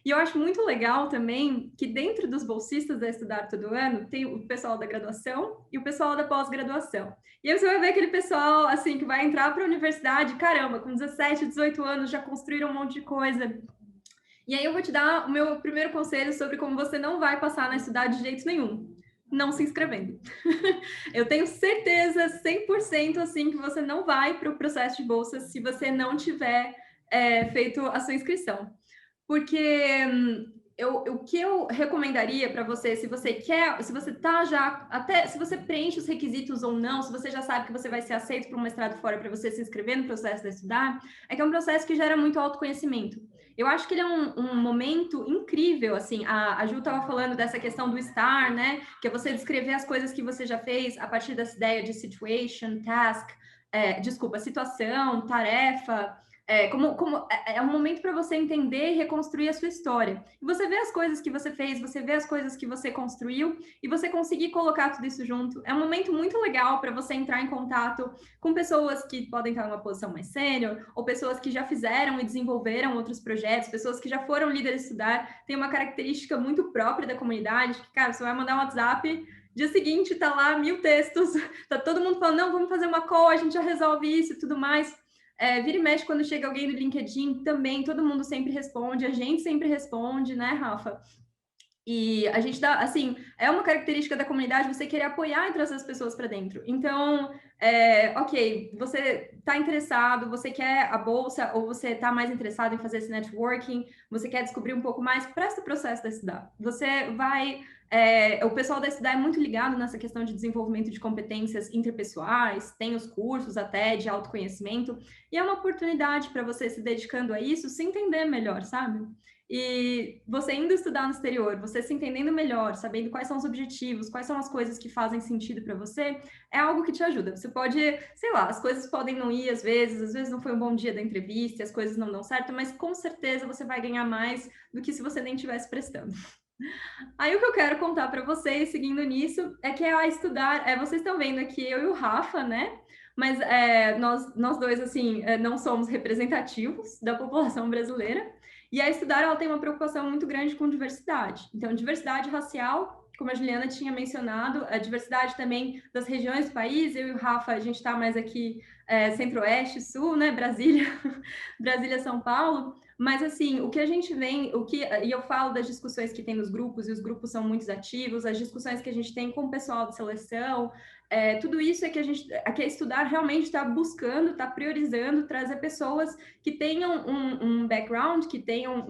E eu acho muito legal também que dentro dos bolsistas da Estudar Todo Ano, tem o pessoal da graduação e o pessoal da pós-graduação. E aí você vai ver aquele pessoal, assim, que vai entrar para a universidade, caramba, com 17, 18 anos, já construíram um monte de coisa. E aí eu vou te dar o meu primeiro conselho sobre como você não vai passar na Estudar de jeito nenhum. Não se inscrevendo. Eu tenho certeza, 100%, assim, que você não vai para o processo de bolsa se você não tiver feito a sua inscrição. Porque o que eu recomendaria para você, se você tá já, até se você preenche os requisitos ou não, se você já sabe que você vai ser aceito para um mestrado fora para você se inscrever no processo de estudar, é que é um processo que gera muito autoconhecimento. Eu acho que ele é um momento incrível, assim, a Ju estava falando dessa questão do STAR, né, que é você descrever as coisas que você já fez a partir dessa ideia de situation, task, situação, tarefa, é um momento para você entender e reconstruir a sua história. E você vê as coisas que você fez, você vê as coisas que você construiu e você conseguir colocar tudo isso junto. É um momento muito legal para você entrar em contato com pessoas que podem estar numa posição mais sênior ou pessoas que já fizeram e desenvolveram outros projetos, pessoas que já foram líderes de estudar. Tem uma característica muito própria da comunidade, que, cara, você vai mandar um WhatsApp, dia seguinte tá lá 1000 textos, tá todo mundo falando, não, vamos fazer uma call, a gente já resolve isso e tudo mais. Vira e mexe quando chega alguém do LinkedIn também, todo mundo sempre responde, a gente sempre responde, né, Rafa? E a gente dá, assim, é uma característica da comunidade você querer apoiar e trazer as pessoas para dentro. Então, ok, você está interessado, você quer a bolsa, ou você está mais interessado em fazer esse networking, você quer descobrir um pouco mais, presta o processo da Estudar. Você vai... o pessoal da Estudar é muito ligado nessa questão de desenvolvimento de competências interpessoais, tem os cursos até de autoconhecimento, e é uma oportunidade para você se dedicando a isso, se entender melhor, sabe? E você indo estudar no exterior, você se entendendo melhor, sabendo quais são os objetivos, quais são as coisas que fazem sentido para você, é algo que te ajuda. Você pode, sei lá, as coisas podem não ir às vezes não foi um bom dia da entrevista, as coisas não dão certo, mas com certeza você vai ganhar mais do que se você nem estivesse prestando. Aí o que eu quero contar para vocês, seguindo nisso, é que a Estudar, vocês estão vendo aqui eu e o Rafa, né? Mas nós dois, assim, não somos representativos da população brasileira. E a Estudar, ela tem uma preocupação muito grande com diversidade. Então, diversidade racial, como a Juliana tinha mencionado, a diversidade também das regiões do país. Eu e o Rafa, a gente está mais aqui centro-oeste, sul, né? Brasília, Brasília, São Paulo. Mas, assim, o que a gente vem, e eu falo das discussões que tem nos grupos, e os grupos são muito ativos, as discussões que a gente tem com o pessoal de seleção, tudo isso é que a Estudar realmente está buscando, está priorizando trazer pessoas que tenham um background, que tenham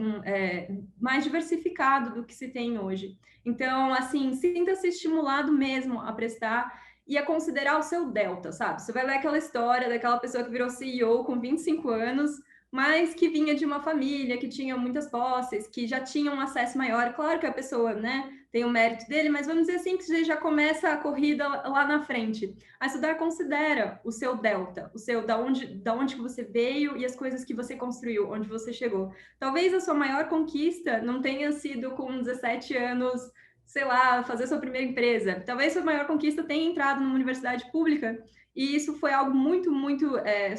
mais diversificado do que se tem hoje. Então, assim, sinta-se estimulado mesmo a prestar e a considerar o seu delta, sabe? Você vai ler aquela história daquela pessoa que virou CEO com 25 anos, mas que vinha de uma família, que tinha muitas posses, que já tinha um acesso maior. Claro que a pessoa, né, tem o mérito dele, mas vamos dizer assim que você já começa a corrida lá na frente. A estudar considera o seu delta, o seu da onde que você veio e as coisas que você construiu, onde você chegou. Talvez a sua maior conquista não tenha sido com 17 anos, sei lá, fazer sua primeira empresa. Talvez sua maior conquista tenha entrado numa universidade pública, e isso foi algo muito, muito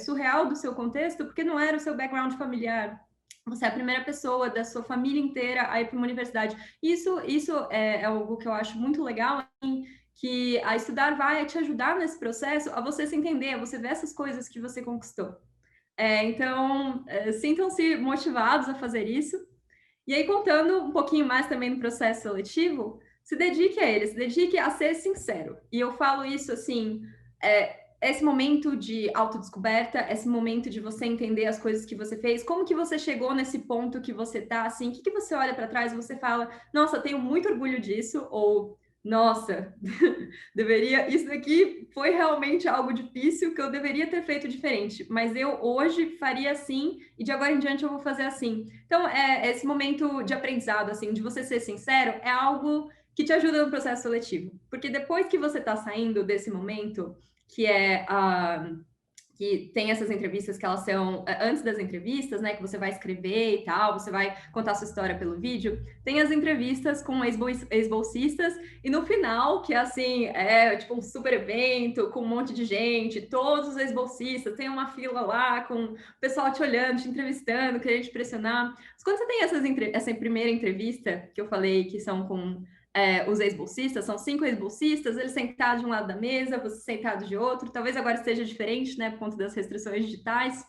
surreal do seu contexto, porque não era o seu background familiar. Você é a primeira pessoa da sua família inteira a ir para uma universidade. Isso é algo que eu acho muito legal, assim, que a estudar vai te ajudar nesse processo a você se entender, a você ver essas coisas que você conquistou. Então, sintam-se motivados a fazer isso. E aí, contando um pouquinho mais também do processo seletivo, se dedique a ele, se dedique a ser sincero. E eu falo isso assim, esse momento de autodescoberta, esse momento de você entender as coisas que você fez, como que você chegou nesse ponto que você tá, assim, o que você olha para trás e você fala, nossa, tenho muito orgulho disso, ou nossa, isso daqui foi realmente algo difícil que eu deveria ter feito diferente, mas eu hoje faria assim e de agora em diante eu vou fazer assim. Então, esse momento de aprendizado, assim, de você ser sincero, é algo que te ajuda no processo seletivo, porque depois que você está saindo desse momento, que que tem essas entrevistas que elas são antes das entrevistas, né, que você vai escrever e tal, você vai contar sua história pelo vídeo, tem as entrevistas com ex-bolsistas, e no final, que assim, tipo um super evento, com um monte de gente, todos os ex-bolsistas, tem uma fila lá, com o pessoal te olhando, te entrevistando, querendo te pressionar. Mas quando você tem essa primeira entrevista, que eu falei que são com os ex-bolsistas, são 5 ex-bolsistas, eles sentados de um lado da mesa, você sentado de outro, talvez agora esteja diferente, né, por conta das restrições digitais,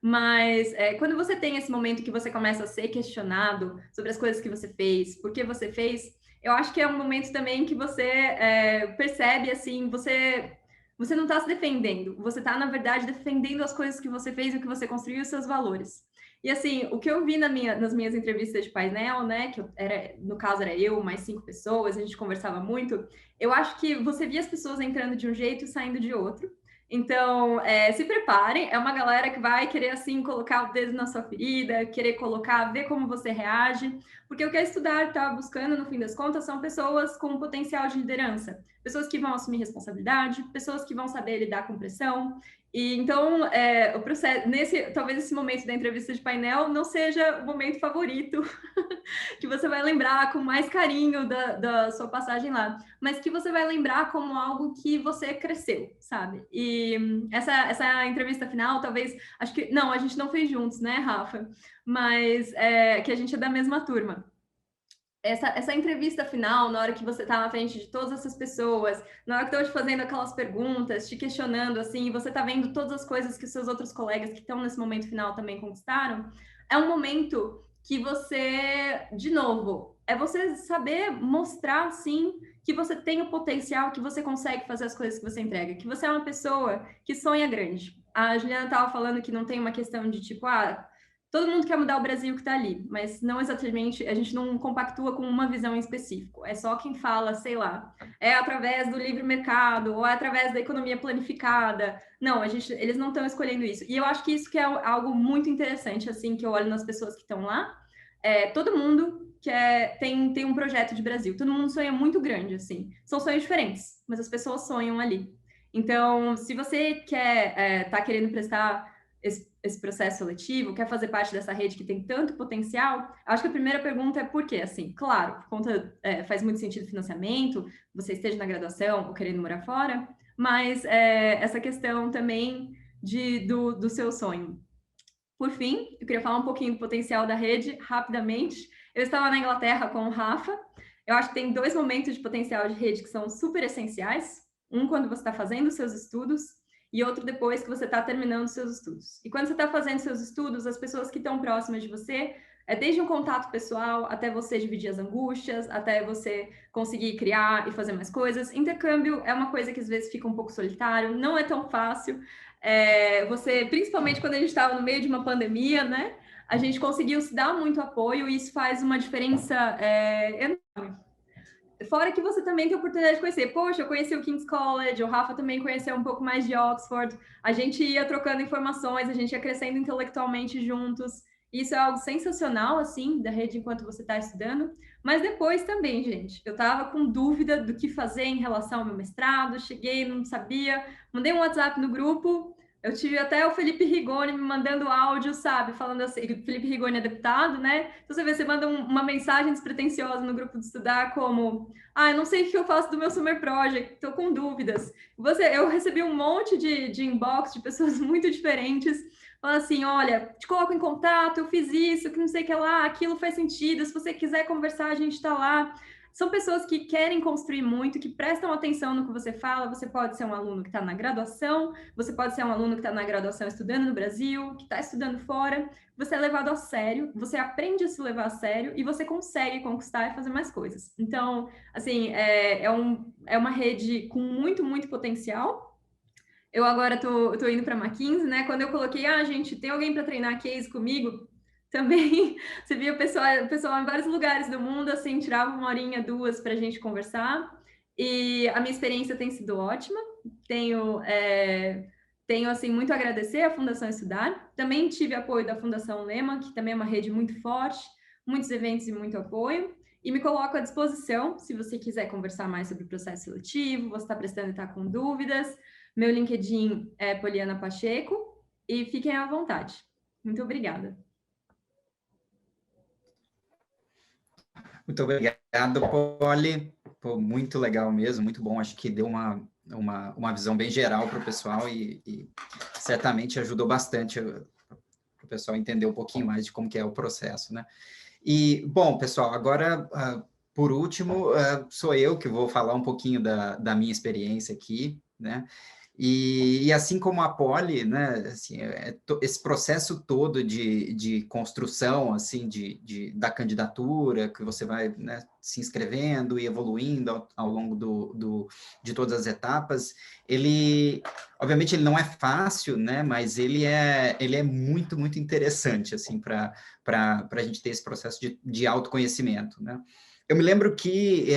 mas quando você tem esse momento que você começa a ser questionado sobre as coisas que você fez, por que você fez, eu acho que é um momento também que você percebe, assim, você não está se defendendo, você está, na verdade, defendendo as coisas que você fez e o que você construiu, os seus valores. E assim, o que eu vi nas minhas entrevistas de painel, né, no caso era eu, mais 5 pessoas, a gente conversava muito, eu acho que você via as pessoas entrando de um jeito e saindo de outro. Então, se preparem, é uma galera que vai querer, assim, colocar o dedo na sua ferida, querer colocar, ver como você reage, porque o que a Estudar está buscando, no fim das contas, são pessoas com potencial de liderança, pessoas que vão assumir responsabilidade, pessoas que vão saber lidar com pressão. E então, o processo, talvez esse momento da entrevista de painel não seja o momento favorito que você vai lembrar com mais carinho da sua passagem lá, mas que você vai lembrar como algo que você cresceu, sabe? E essa entrevista final, talvez, acho que, não, a gente não fez juntos, né, Rafa? Mas que a gente é da mesma turma. Essa entrevista final, na hora que você está na frente de todas essas pessoas, na hora que estão te fazendo aquelas perguntas, te questionando, assim, e você está vendo todas as coisas que os seus outros colegas que estão nesse momento final também conquistaram, é um momento que você, de novo, é você saber mostrar, sim, que você tem o potencial, que você consegue fazer as coisas que você entrega, que você é uma pessoa que sonha grande. A Juliana estava falando que não tem uma questão de tipo, todo mundo quer mudar o Brasil que está ali, mas não exatamente, a gente não compactua com uma visão em específico. É só quem fala, sei lá, é através do livre mercado, ou é através da economia planificada. Não, eles não estão escolhendo isso. E eu acho que isso que é algo muito interessante, assim, que eu olho nas pessoas que estão lá. Todo mundo tem um projeto de Brasil, todo mundo sonha muito grande, assim. São sonhos diferentes, mas as pessoas sonham ali. Então, se você quer tá querendo prestar esse processo seletivo, quer fazer parte dessa rede que tem tanto potencial, acho que a primeira pergunta é por quê? Assim, claro, por conta, faz muito sentido o financiamento, você esteja na graduação ou querendo morar fora, mas essa questão também do seu sonho. Por fim, eu queria falar um pouquinho do potencial da rede, rapidamente. Eu estava na Inglaterra com o Rafa, eu acho que tem 2 momentos de potencial de rede que são super essenciais, um quando você está fazendo os seus estudos, e outro depois que você está terminando os seus estudos. E quando você está fazendo seus estudos, as pessoas que estão próximas de você, desde um contato pessoal, até você dividir as angústias, até você conseguir criar e fazer mais coisas. Intercâmbio é uma coisa que às vezes fica um pouco solitário, não é tão fácil. Principalmente quando a gente estava no meio de uma pandemia, né? A gente conseguiu se dar muito apoio e isso faz uma diferença enorme. Fora que você também tem a oportunidade de conhecer. Poxa, eu conheci o King's College, o Rafa também conheceu um pouco mais de Oxford. A gente ia trocando informações, a gente ia crescendo intelectualmente juntos. Isso é algo sensacional, assim, da rede enquanto você está estudando. Mas depois também, gente, eu estava com dúvida do que fazer em relação ao meu mestrado. Cheguei, não sabia. Mandei um WhatsApp no grupo. Eu tive até o Felipe Rigoni me mandando áudio, sabe? Falando assim, o Felipe Rigoni é deputado, né? Então você manda uma mensagem despretensiosa no grupo de estudar como: ah, eu não sei o que eu faço do meu Summer Project, estou com dúvidas. Eu recebi um monte de inbox de pessoas muito diferentes, falando assim: olha, te coloco em contato, eu fiz isso, que não sei o que lá, aquilo faz sentido, se você quiser conversar, a gente está lá. São pessoas que querem construir muito, que prestam atenção no que você fala. Você pode ser um aluno que está na graduação, você pode ser um aluno que está na graduação estudando no Brasil, que está estudando fora. Você é levado a sério, você aprende a se levar a sério e você consegue conquistar e fazer mais coisas. Então, assim, é uma rede com muito, muito potencial. Eu agora tô indo para a Mackenzie, né? Quando eu coloquei, gente, tem alguém para treinar case comigo? Também, você via o pessoal em vários lugares do mundo, assim, tirava 1 horinha, 2 para a gente conversar. E a minha experiência tem sido ótima. Tenho, assim, muito a agradecer à Fundação Estudar. Também tive apoio da Fundação Lehman, que também é uma rede muito forte, muitos eventos e muito apoio. E me coloco à disposição, se você quiser conversar mais sobre o processo seletivo, você está prestando e está com dúvidas. Meu LinkedIn é Poliana Pacheco, e fiquem à vontade. Muito obrigada. Muito obrigado, Poli. Pô, muito legal mesmo, muito bom. Acho que deu uma visão bem geral para o pessoal e certamente ajudou bastante para o pessoal entender um pouquinho mais de como que é o processo, né? E, bom, pessoal, agora, por último, sou eu que vou falar um pouquinho da minha experiência aqui, né? E assim como a Poli, né, assim, esse processo todo de construção, assim, da candidatura, que você vai, né, se inscrevendo e evoluindo ao longo de todas as etapas, obviamente, ele não é fácil, né, mas ele é muito, muito interessante, assim, para a gente ter esse processo de autoconhecimento, né? Eu me lembro que,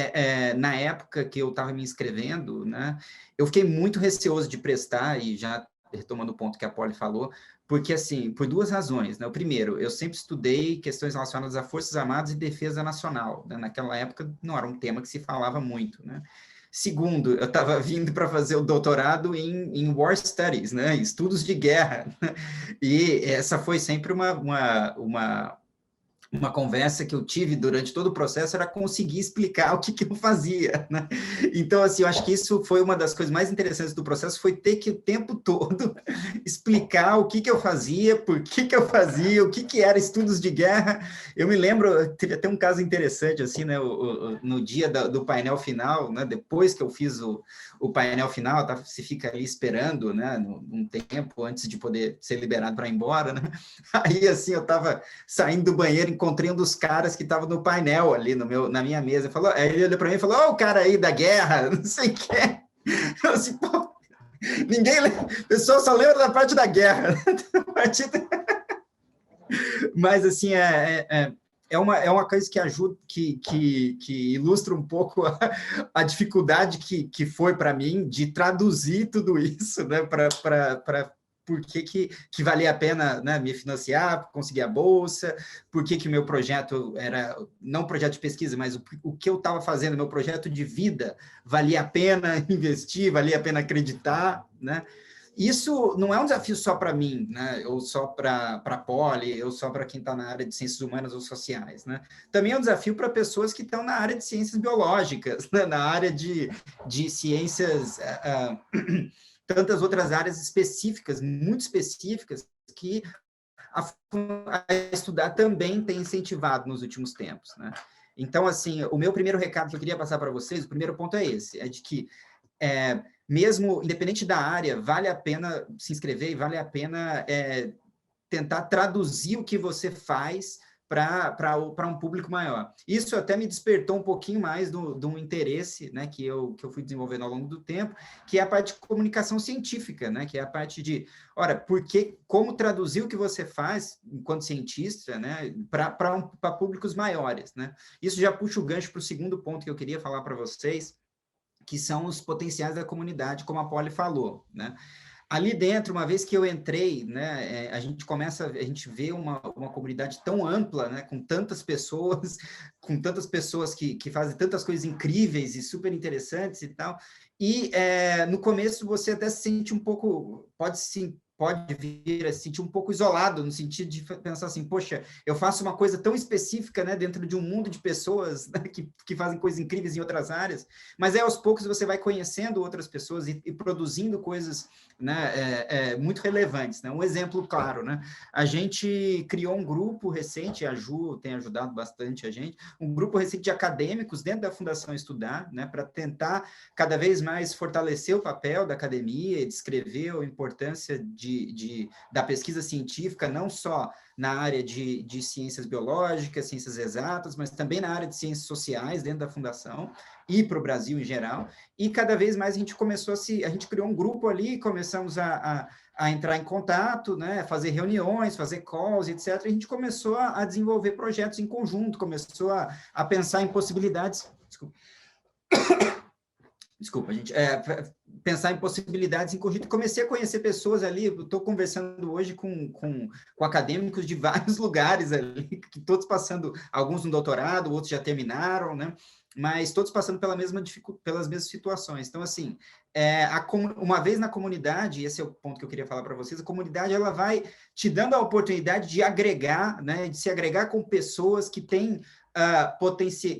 na época que eu estava me inscrevendo, né, eu fiquei muito receoso de prestar, e já retomando o ponto que a Poli falou, porque, assim, por 2 razões, né? O primeiro, eu sempre estudei questões relacionadas a Forças Armadas e Defesa Nacional, né? Naquela época não era um tema que se falava muito, né? Segundo, eu estava vindo para fazer o doutorado em War Studies, né? Estudos de guerra, né? E essa foi sempre uma conversa que eu tive durante todo o processo, era conseguir explicar o que eu fazia, né? Então, assim, eu acho que isso foi uma das coisas mais interessantes do processo, foi ter que o tempo todo explicar o que eu fazia, por que eu fazia, o que era estudos de guerra. Eu me lembro, teve até um caso interessante, assim, né? No dia do painel final, né? Depois que eu fiz o painel final, se fica ali esperando, né? Um tempo antes de poder ser liberado para ir embora, né? Aí, assim, eu estava saindo do banheiro, encontrei um dos caras que estava no painel ali na minha mesa, aí ele olhou para mim e falou: o cara aí da guerra, não sei o que. Eu assim, pô, o pessoal só lembra da parte da guerra. Mas, assim, é uma coisa que ajuda, que ilustra um pouco a dificuldade que foi para mim de traduzir tudo isso, né, para por que valia a pena, né, me financiar, conseguir a bolsa, por que o meu projeto era, não projeto de pesquisa, mas o que eu estava fazendo, meu projeto de vida, valia a pena investir, valia a pena acreditar, né? Isso não é um desafio só para mim, né? Ou só para a Poli, ou só para quem está na área de ciências humanas ou sociais, né? Também é um desafio para pessoas que estão na área de ciências biológicas, né? Na área de ciências... tantas outras áreas específicas, muito específicas, que a estudar também tem incentivado nos últimos tempos, né? Então, assim, o meu primeiro recado que eu queria passar para vocês, o primeiro ponto é esse, é de que, mesmo independente da área, vale a pena se inscrever e vale a pena tentar traduzir o que você faz para um público maior. Isso até me despertou um pouquinho mais de um interesse, né, que eu fui desenvolvendo ao longo do tempo, que é a parte de comunicação científica, né, que é a parte de, ora, como traduzir o que você faz enquanto cientista, né, para públicos maiores, né? Isso já puxa o gancho para o segundo ponto que eu queria falar para vocês, que são os potenciais da comunidade, como a Polly falou, né? Ali dentro, uma vez que eu entrei, né, a gente vê uma comunidade tão ampla, né, com tantas pessoas que fazem tantas coisas incríveis e super interessantes e tal, e no começo você até se sente um pouco, pode vir a se sentir um pouco isolado, no sentido de pensar assim, poxa, eu faço uma coisa tão específica, né, dentro de um mundo de pessoas, né, que fazem coisas incríveis em outras áreas, mas aos poucos você vai conhecendo outras pessoas e produzindo coisas, né, muito relevantes, né? Um exemplo claro, né? A gente criou um grupo recente, a Ju tem ajudado bastante a gente, um grupo recente de acadêmicos dentro da Fundação Estudar, né, para tentar cada vez mais fortalecer o papel da academia, descrever a importância da pesquisa científica, não só na área de ciências biológicas, ciências exatas, mas também na área de ciências sociais dentro da Fundação e para o Brasil em geral, e cada vez mais a gente criou um grupo ali, começamos a entrar em contato, né, fazer reuniões, fazer calls, etc. E a gente começou a desenvolver projetos em conjunto, começou a pensar em possibilidades... Desculpa, gente. Pensar em possibilidades em conjunto. Comecei a conhecer pessoas ali, estou conversando hoje com acadêmicos de vários lugares ali, que todos passando, alguns no doutorado, outros já terminaram, né? Mas todos passando pelas mesmas situações. Então, assim, uma vez na comunidade, esse é o ponto que eu queria falar para vocês, a comunidade ela vai te dando a oportunidade de agregar, né? De se agregar com pessoas que têm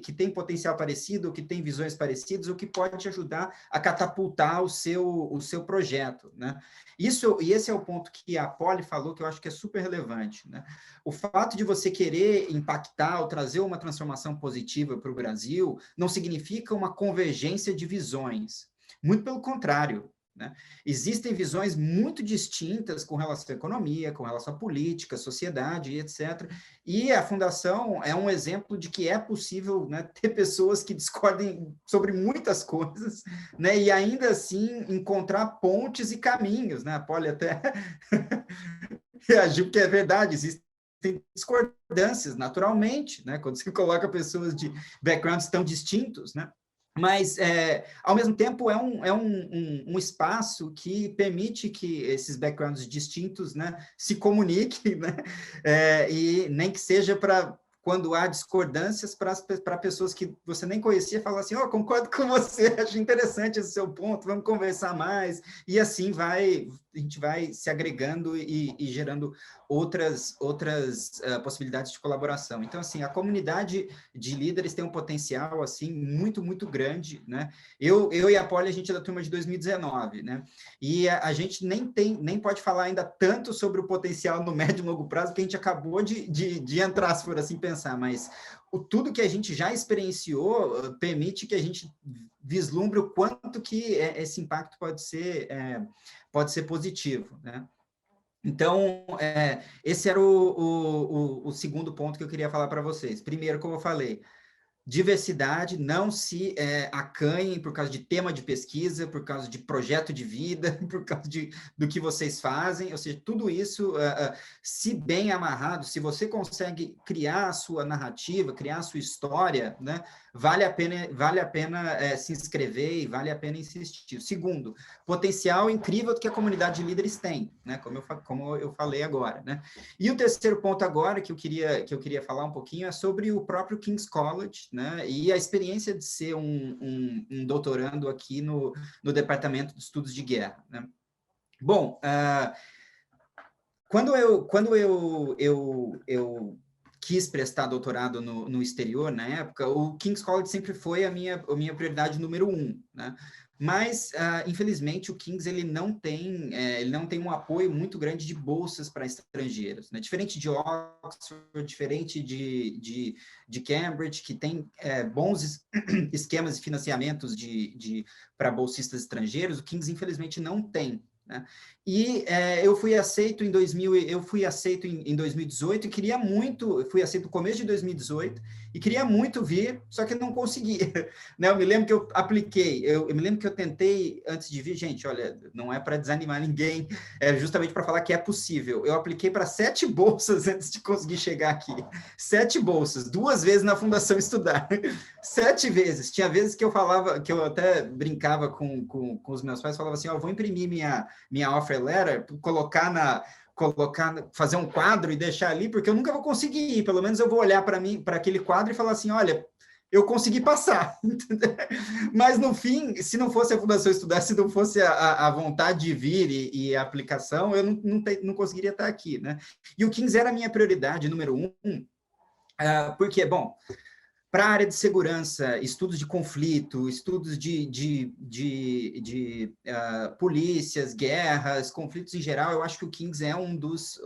que tem potencial parecido, que tem visões parecidas, o que pode te ajudar a catapultar o seu projeto, né? E esse é o ponto que a Polly falou, que eu acho que é super relevante, né? O fato de você querer impactar ou trazer uma transformação positiva para o Brasil não significa uma convergência de visões. Muito pelo contrário, né? Existem visões muito distintas com relação à economia, com relação à política, sociedade, etc. E a Fundação é um exemplo de que é possível, né, ter pessoas que discordem sobre muitas coisas, né, e ainda assim encontrar pontes e caminhos, né? A Polly até reagiu, porque é verdade, existem discordâncias, naturalmente, né? Quando você coloca pessoas de backgrounds tão distintos, né? Mas, ao mesmo tempo, é um espaço que permite que esses backgrounds distintos, né, se comuniquem, né, e nem que seja para quando há discordâncias para pessoas que você nem conhecia, falar assim, concordo com você, acho interessante esse seu ponto, vamos conversar mais, e assim a gente vai se agregando e gerando outras possibilidades de colaboração. Então, assim, a comunidade de líderes tem um potencial, assim, muito, muito grande, né? Eu e a Polly, a gente é da turma de 2019, né? E a gente nem pode falar ainda tanto sobre o potencial no médio e longo prazo, porque a gente acabou de entrar, se for assim pensar, mas tudo que a gente já experienciou permite que a gente vislumbre o quanto que esse impacto pode ser positivo, né? Então, esse era o segundo ponto que eu queria falar para vocês. Primeiro, como eu falei, diversidade, não se acanhem por causa de tema de pesquisa, por causa de projeto de vida, por causa do que vocês fazem, ou seja, tudo isso, se bem amarrado, se você consegue criar a sua narrativa, criar a sua história, né, vale a pena se inscrever e vale a pena insistir. Segundo, potencial incrível que a comunidade de líderes tem, né, como eu falei agora, né. E o terceiro ponto agora que eu queria falar um pouquinho é sobre o próprio King's College, né, e a experiência de ser um doutorando aqui no Departamento de Estudos de Guerra, né. Bom, quando eu quis prestar doutorado no exterior, na época, o King's College sempre foi a minha prioridade número 1, né? Mas, infelizmente, o King's ele não tem um apoio muito grande de bolsas para estrangeiros, né? Diferente de Oxford, diferente de Cambridge, que tem bons esquemas de financiamentos para bolsistas estrangeiros, o King's, infelizmente, não tem. né? E eu fui aceito em 2018 e queria muito, fui aceito no começo de 2018 e queria muito vir, só que não consegui, né? Eu me lembro que eu apliquei, eu me lembro que eu tentei antes de vir, gente, olha, não é para desanimar ninguém, é justamente para falar que é possível. Eu apliquei para 7 bolsas antes de conseguir chegar aqui, 7 bolsas, 2 vezes na Fundação Estudar, 7 vezes. Tinha vezes que eu falava, que eu até brincava com os meus pais, falava assim, ó, vou imprimir minha offer letter, fazer um quadro e deixar ali, porque eu nunca vou conseguir ir, pelo menos eu vou olhar para aquele quadro e falar assim, olha, eu consegui passar, mas no fim, se não fosse a Fundação Estudar, se não fosse a vontade de vir e a aplicação, eu não conseguiria estar aqui, né? E o King's era a minha prioridade número 1, porque, bom, para a área de segurança, estudos de conflito, estudos de polícias, guerras, conflitos em geral, eu acho que o King's é um dos,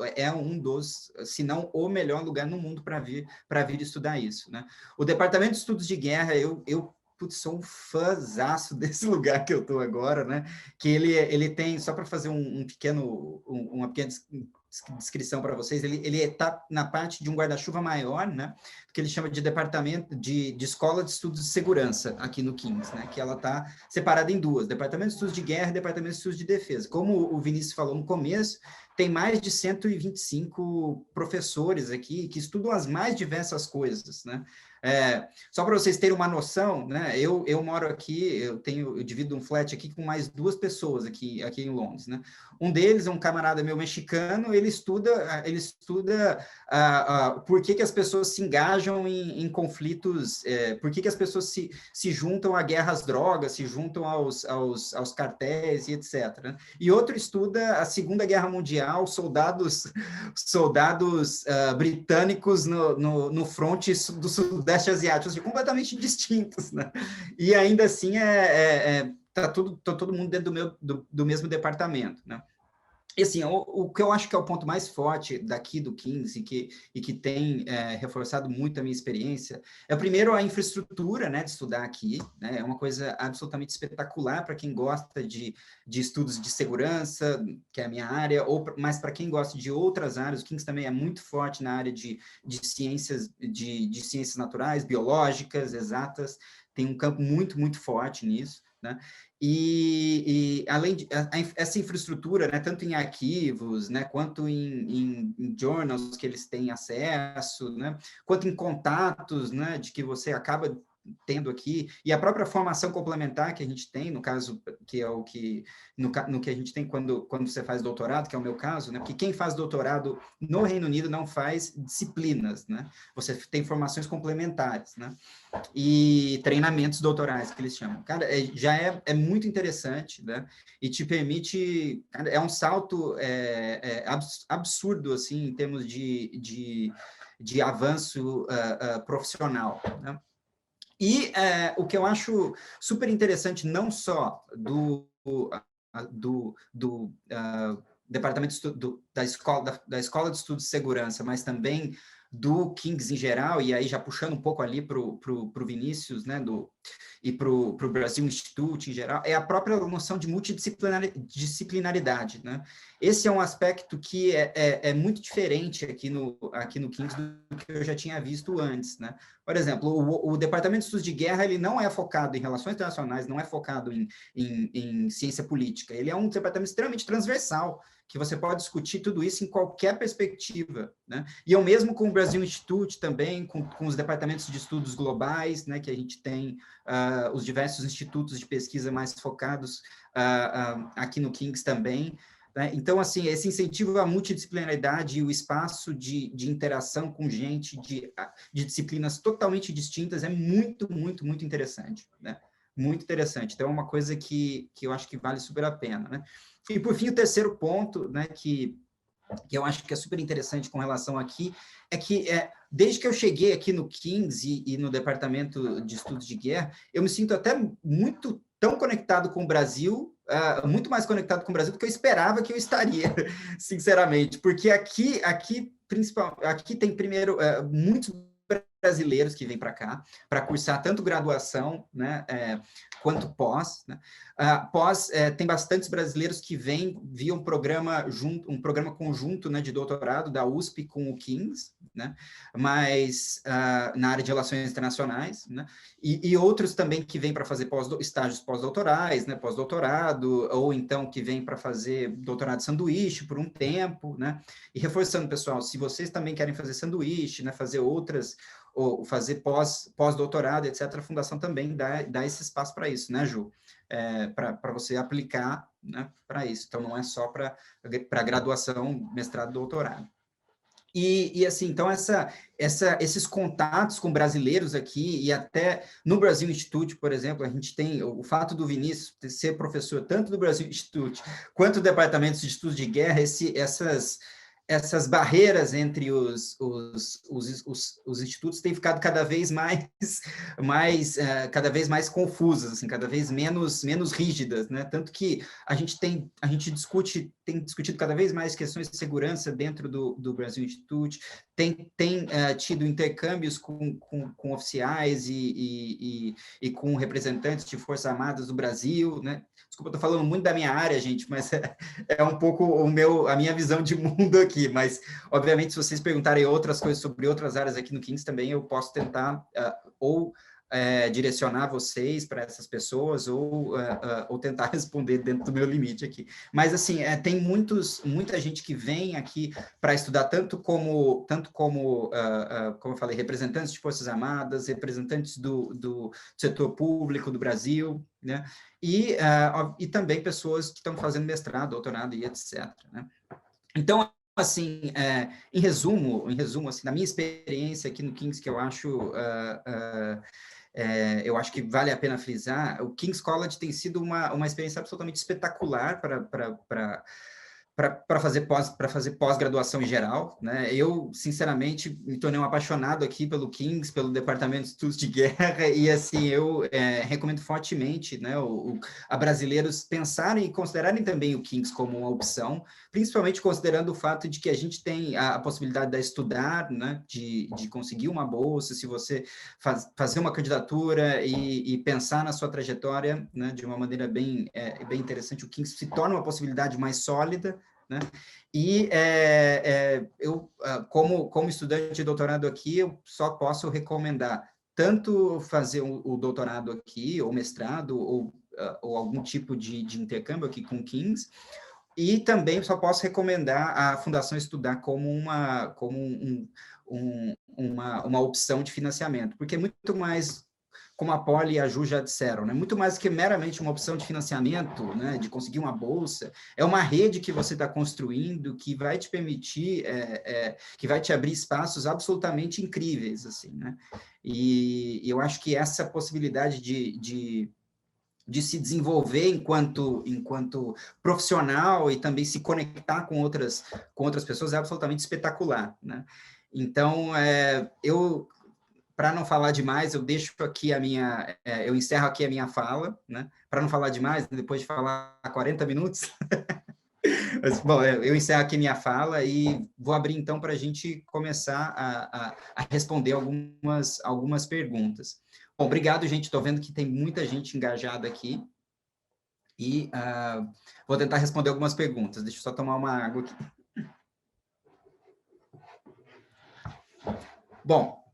se não o melhor lugar no mundo para vir estudar isso, né? O Departamento de Estudos de Guerra, putz, sou um fãzaço desse lugar que eu estou agora, né? Que ele tem, só para fazer uma pequena descrição para vocês, ele está na parte de um guarda-chuva maior, né? Que ele chama de departamento de escola de estudos de segurança aqui no King's, né? Que ela está separada em 2, departamento de estudos de guerra e departamento de estudos de defesa. Como o Vinícius falou no começo, tem mais de 125 professores aqui que estudam as mais diversas coisas, né? Só para vocês terem uma noção, né? Eu moro aqui, eu divido um flat aqui com mais 2 pessoas aqui em Londres, né? Um deles é um camarada meu mexicano, ele estuda por que as pessoas se engajam em conflitos, por que as pessoas se juntam à guerra às drogas, se juntam aos cartéis e etc. Né? E outro estuda a Segunda Guerra Mundial, soldados britânicos no fronte do Sudeste Asiático, completamente distintos, né? E ainda assim tá todo mundo dentro do mesmo departamento, né? E assim, o que eu acho que é o ponto mais forte daqui do King's e que tem reforçado muito a minha experiência é, primeiro, a infraestrutura, né, de estudar aqui, né, é uma coisa absolutamente espetacular para quem gosta de estudos de segurança, que é a minha área, mas para quem gosta de outras áreas, o King's também é muito forte na área de ciências, de ciências naturais, biológicas, exatas, tem um campo muito, muito forte nisso, né? E além de essa infraestrutura, né, tanto em arquivos, né, quanto em journals que eles têm acesso, né, quanto em contatos, né, de que você acaba tendo aqui, e a própria formação complementar que a gente tem, no caso, que é o que, no que a gente tem quando você faz doutorado, que é o meu caso, né, porque quem faz doutorado no Reino Unido não faz disciplinas, né, você tem formações complementares, né, e treinamentos doutorais, que eles chamam. Cara, já é muito interessante, né, e te permite, cara, é um salto absurdo, assim, em termos de avanço profissional, né. E o que eu acho super interessante, não só do departamento da Escola de Estudos de Segurança, mas também do King's em geral, e aí já puxando um pouco ali para o Vinícius, né, e para o Brasil Institute em geral, é a própria noção de multidisciplinaridade, né? Esse é um aspecto que é muito diferente aqui no King's do que eu já tinha visto antes, né? Por exemplo, o Departamento de Estudos de Guerra, ele não é focado em relações internacionais, não é focado em ciência política, ele é um departamento extremamente transversal, que você pode discutir tudo isso em qualquer perspectiva, né? E eu mesmo com o Brasil Institute também, com os departamentos de estudos globais, né, que a gente tem os diversos institutos de pesquisa mais focados aqui no King's também, né? Então, assim, esse incentivo à multidisciplinaridade e o espaço de interação com gente de disciplinas totalmente distintas é muito, muito, muito interessante, né? Muito interessante. Então, é uma coisa que eu acho que vale super a pena, né? E, por fim, o terceiro ponto, né, que eu acho que é super interessante com relação aqui, é que desde que eu cheguei aqui no King's e no Departamento de Estudos de Guerra, eu me sinto até tão conectado com o Brasil, muito mais conectado com o Brasil do que eu esperava que eu estaria, sinceramente, porque aqui tem, primeiro, muitos brasileiros que vêm para cá, para cursar tanto graduação, né, quanto pós, né? Pós, tem bastantes brasileiros que vêm via um programa conjunto, né, de doutorado da USP com o King's, né, mas na área de relações internacionais, né, e outros também que vêm para fazer estágios pós-doutorais, né, pós-doutorado, ou então que vêm para fazer doutorado de sanduíche por um tempo, né, e reforçando, pessoal, se vocês também querem fazer sanduíche, né, fazer outras, ou fazer pós-doutorado, etc., a Fundação também dá esse espaço para isso, né, Ju? Para você aplicar, né, para isso. Então, não é só para graduação, mestrado, doutorado. E assim, então, esses contatos com brasileiros aqui, e até no Brasil Institute, por exemplo, a gente tem o fato do Vinícius ser professor tanto do Brasil Institute quanto do Departamento de Estudos de Guerra, essas barreiras entre os institutos têm ficado cada vez mais confusas, assim, cada vez menos rígidas, né? Tanto que a gente tem discutido cada vez mais questões de segurança dentro do Brasil Institute, tem tido intercâmbios com oficiais e com representantes de Forças Armadas do Brasil, né? Desculpa, estou falando muito da minha área, gente, mas é um pouco a minha visão de mundo aqui, mas, obviamente, se vocês perguntarem outras coisas sobre outras áreas aqui no King's também, eu posso tentar direcionar vocês para essas pessoas ou tentar responder dentro do meu limite aqui. Mas, assim, tem muita gente que vem aqui para estudar tanto como eu falei, representantes de Forças Armadas, representantes do setor público do Brasil, né? E também pessoas que estão fazendo mestrado, doutorado e etc., né? Então, assim, em resumo, assim, na minha experiência aqui no King's, que eu acho que vale a pena frisar, o King's College tem sido uma experiência absolutamente espetacular para fazer pós-graduação em geral, né? Eu, sinceramente, me tornei um apaixonado aqui pelo King's, pelo Departamento de Estudos de Guerra, e, assim, eu recomendo fortemente, né, a brasileiros pensarem e considerarem também o King's como uma opção, principalmente considerando o fato de que a gente tem a possibilidade de estudar, né, de conseguir uma bolsa, se você fazer uma candidatura e pensar na sua trajetória, né, de uma maneira bem interessante, o King's se torna uma possibilidade mais sólida, né? E eu, como estudante de doutorado aqui, eu só posso recomendar tanto fazer o doutorado aqui, ou mestrado, ou algum tipo de intercâmbio aqui com o King's, e também só posso recomendar a Fundação Estudar como uma opção de financiamento, porque é muito mais, como a Poli e a Ju já disseram, né? Muito mais que meramente uma opção de financiamento, né? De conseguir uma bolsa, é uma rede que você está construindo que vai te permitir, que vai te abrir espaços absolutamente incríveis, assim, né? E eu acho que essa possibilidade de se desenvolver enquanto profissional e também se conectar com outras pessoas é absolutamente espetacular, né? Então, para não falar demais, eu deixo aqui eu encerro aqui a minha fala, né? Para não falar demais, depois de falar 40 minutos. Mas, bom, eu encerro aqui minha fala e vou abrir, então, para a gente começar a responder algumas perguntas. Bom, obrigado, gente. Estou vendo que tem muita gente engajada aqui. E vou tentar responder algumas perguntas. Deixa eu só tomar uma água aqui. Bom,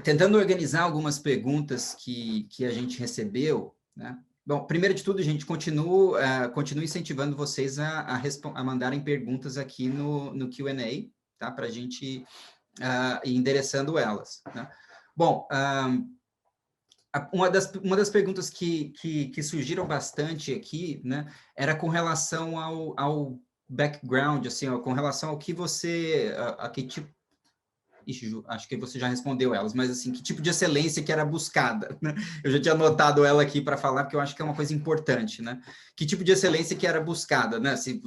tentando organizar algumas perguntas que a gente recebeu, né? Bom, primeiro de tudo, gente, continuo incentivando vocês a mandarem perguntas aqui no Q&A, tá? Para a gente ir endereçando elas, né? Bom, uma das perguntas que surgiram bastante aqui, né, era com relação ao background, assim, ó, com relação ao que você, a que tipo. Ixi, acho que você já respondeu elas, mas assim, que tipo de excelência que era buscada, né? Eu já tinha anotado ela aqui para falar, porque eu acho que é uma coisa importante, né? Que tipo de excelência que era buscada, né? Se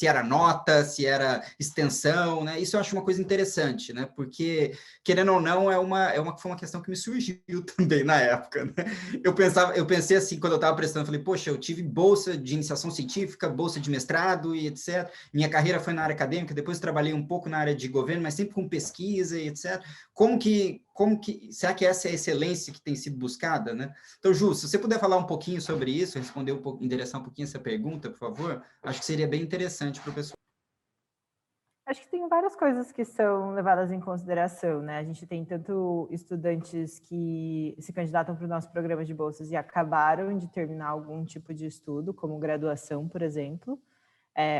era nota, se era extensão, né? Isso eu acho uma coisa interessante, né? Porque, querendo ou não, foi uma questão que me surgiu também na época, né? Eu pensei assim, quando eu estava prestando, eu falei, poxa, eu tive bolsa de iniciação científica, bolsa de mestrado e etc. Minha carreira foi na área acadêmica, depois trabalhei um pouco na área de governo, mas sempre com pesquisa, pesquisa e etc. Como que, será que essa é a excelência que tem sido buscada, né? Então, Ju, se você puder falar um pouquinho sobre isso, responder endereçar um pouquinho essa pergunta, por favor, acho que seria bem interessante para o pessoal. Acho que tem várias coisas que são levadas em consideração, né? A gente tem tanto estudantes que se candidatam para o nosso programa de bolsas e acabaram de terminar algum tipo de estudo, como graduação, por exemplo,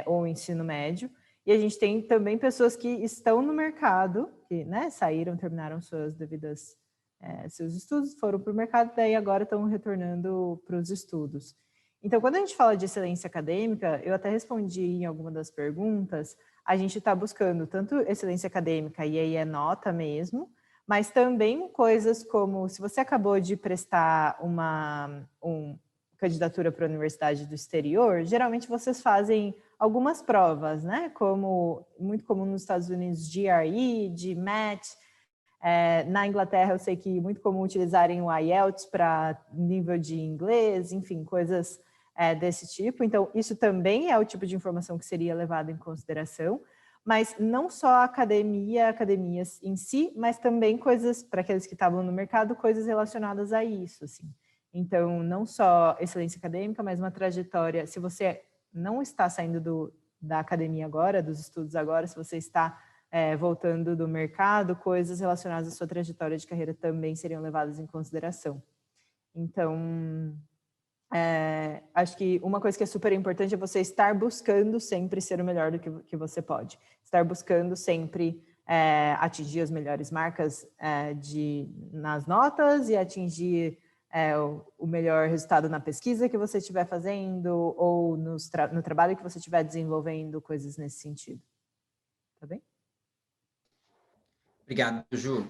ou ensino médio. E a gente tem também pessoas que estão no mercado, que, né, saíram, terminaram seus estudos, foram para o mercado, daí agora estão retornando para os estudos. Então, quando a gente fala de excelência acadêmica, eu até respondi em alguma das perguntas, a gente está buscando tanto excelência acadêmica, e aí é nota mesmo, mas também coisas como, se você acabou de prestar uma candidatura para a universidade do exterior, geralmente vocês fazem algumas provas, né? Como muito comum nos Estados Unidos, GRE, GMAT. Na Inglaterra, eu sei que é muito comum utilizarem o IELTS para nível de inglês, enfim, coisas desse tipo. Então, isso também é o tipo de informação que seria levado em consideração, mas não só a academias em si, mas também coisas, para aqueles que estavam no mercado, coisas relacionadas a isso, assim. Então, não só excelência acadêmica, mas uma trajetória. Se você não está saindo da academia agora, dos estudos agora, se você está voltando do mercado, coisas relacionadas à sua trajetória de carreira também seriam levadas em consideração. Então, acho que uma coisa que é super importante é você estar buscando sempre ser o melhor do que você pode. Estar buscando sempre atingir as melhores marcas nas notas e atingir o melhor resultado na pesquisa que você estiver fazendo ou no trabalho que você estiver desenvolvendo, coisas nesse sentido. Tá bem? Obrigado, Ju.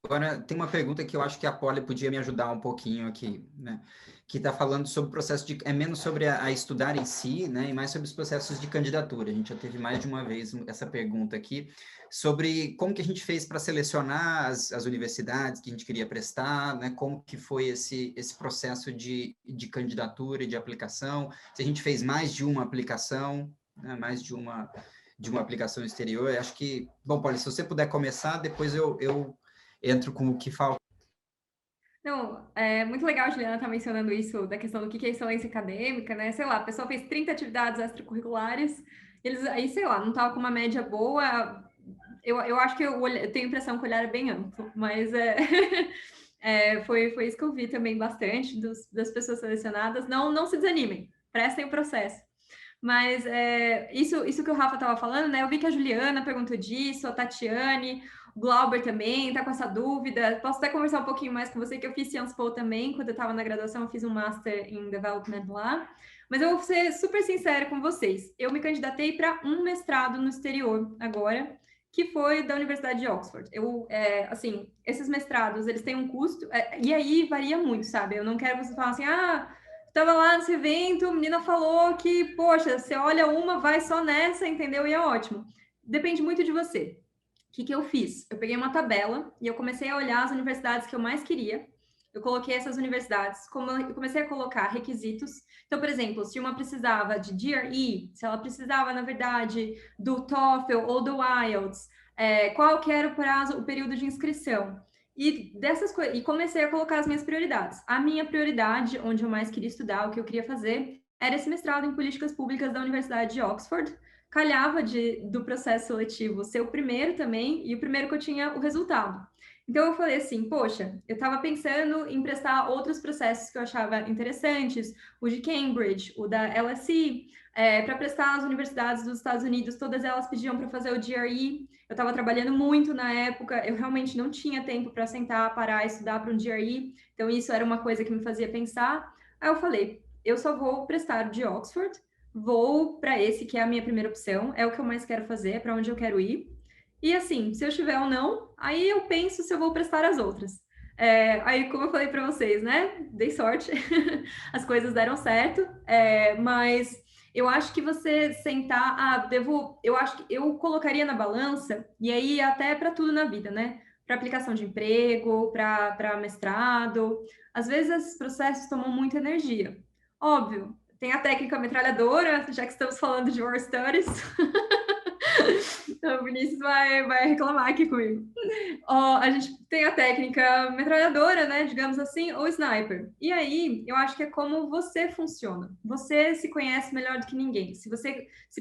Agora, tem uma pergunta que eu acho que a Polly podia me ajudar um pouquinho aqui, né? Que está falando sobre o processo menos sobre a estudar em si, né? E mais sobre os processos de candidatura. A gente já teve mais de uma vez essa pergunta aqui, sobre como que a gente fez para selecionar as universidades que a gente queria prestar, né? Como que foi esse processo de candidatura e de aplicação, se a gente fez mais de uma aplicação, né? Mais de uma aplicação exterior. Eu acho que, bom, Polly, se você puder começar, depois eu entro com o que falta. Não, é muito legal a Juliana estar mencionando isso, da questão do que é excelência acadêmica, né? Sei lá, a pessoa fez 30 atividades extracurriculares, eles aí, sei lá, não estava com uma média boa. Eu acho que eu tenho a impressão que o olhar é bem amplo, mas foi isso que eu vi também bastante das pessoas selecionadas. Não se desanimem, prestem o processo. Mas isso que o Rafa estava falando, né? Eu vi que a Juliana perguntou disso, a Tatiane, o Glauber também está com essa dúvida. Posso até conversar um pouquinho mais com você, que eu fiz Sciences Po também, quando eu estava na graduação, eu fiz um Master em Development lá. Mas eu vou ser super sincera com vocês. Eu me candidatei para um mestrado no exterior agora, que foi da Universidade de Oxford. Assim, esses mestrados, eles têm um custo, e aí varia muito, sabe? Eu não quero que vocês falem assim, estava lá nesse evento, a menina falou que, poxa, você olha uma, vai só nessa, entendeu? E é ótimo. Depende muito de você. O que eu fiz? Eu peguei uma tabela e eu comecei a olhar as universidades que eu mais queria. Eu coloquei essas universidades, eu comecei a colocar requisitos. Então, por exemplo, se uma precisava de GRE, se ela precisava, na verdade, do TOEFL ou do IELTS, qual que era o prazo, o período de inscrição. E comecei a colocar as minhas prioridades. A minha prioridade, onde eu mais queria estudar, o que eu queria fazer, era esse mestrado em políticas públicas da Universidade de Oxford. Calhava do processo seletivo ser o primeiro também, e o primeiro que eu tinha o resultado. Então eu falei assim, poxa, eu estava pensando em prestar outros processos que eu achava interessantes, o de Cambridge, o da LSE, para prestar as universidades dos Estados Unidos, todas elas pediam para fazer o GRE. Eu estava trabalhando muito na época, eu realmente não tinha tempo para sentar, parar, estudar para um GRE, então isso era uma coisa que me fazia pensar. Aí eu falei, eu só vou prestar o de Oxford, vou para esse que é a minha primeira opção, é o que eu mais quero fazer, é para onde eu quero ir. E assim, se eu tiver ou não, aí eu penso se eu vou prestar as outras. Aí, como eu falei para vocês, né? Dei sorte, as coisas deram certo, mas eu acho que você sentar, eu acho que eu colocaria na balança, e aí até para tudo na vida, né? Para aplicação de emprego, para mestrado. Às vezes esses processos tomam muita energia. Óbvio, tem a técnica metralhadora, já que estamos falando de War Studies. Então, o Vinícius vai reclamar aqui comigo. Ó, a gente tem a técnica metralhadora, né? Digamos assim, ou sniper. E aí, eu acho que é como você funciona. Você se conhece melhor do que ninguém. Se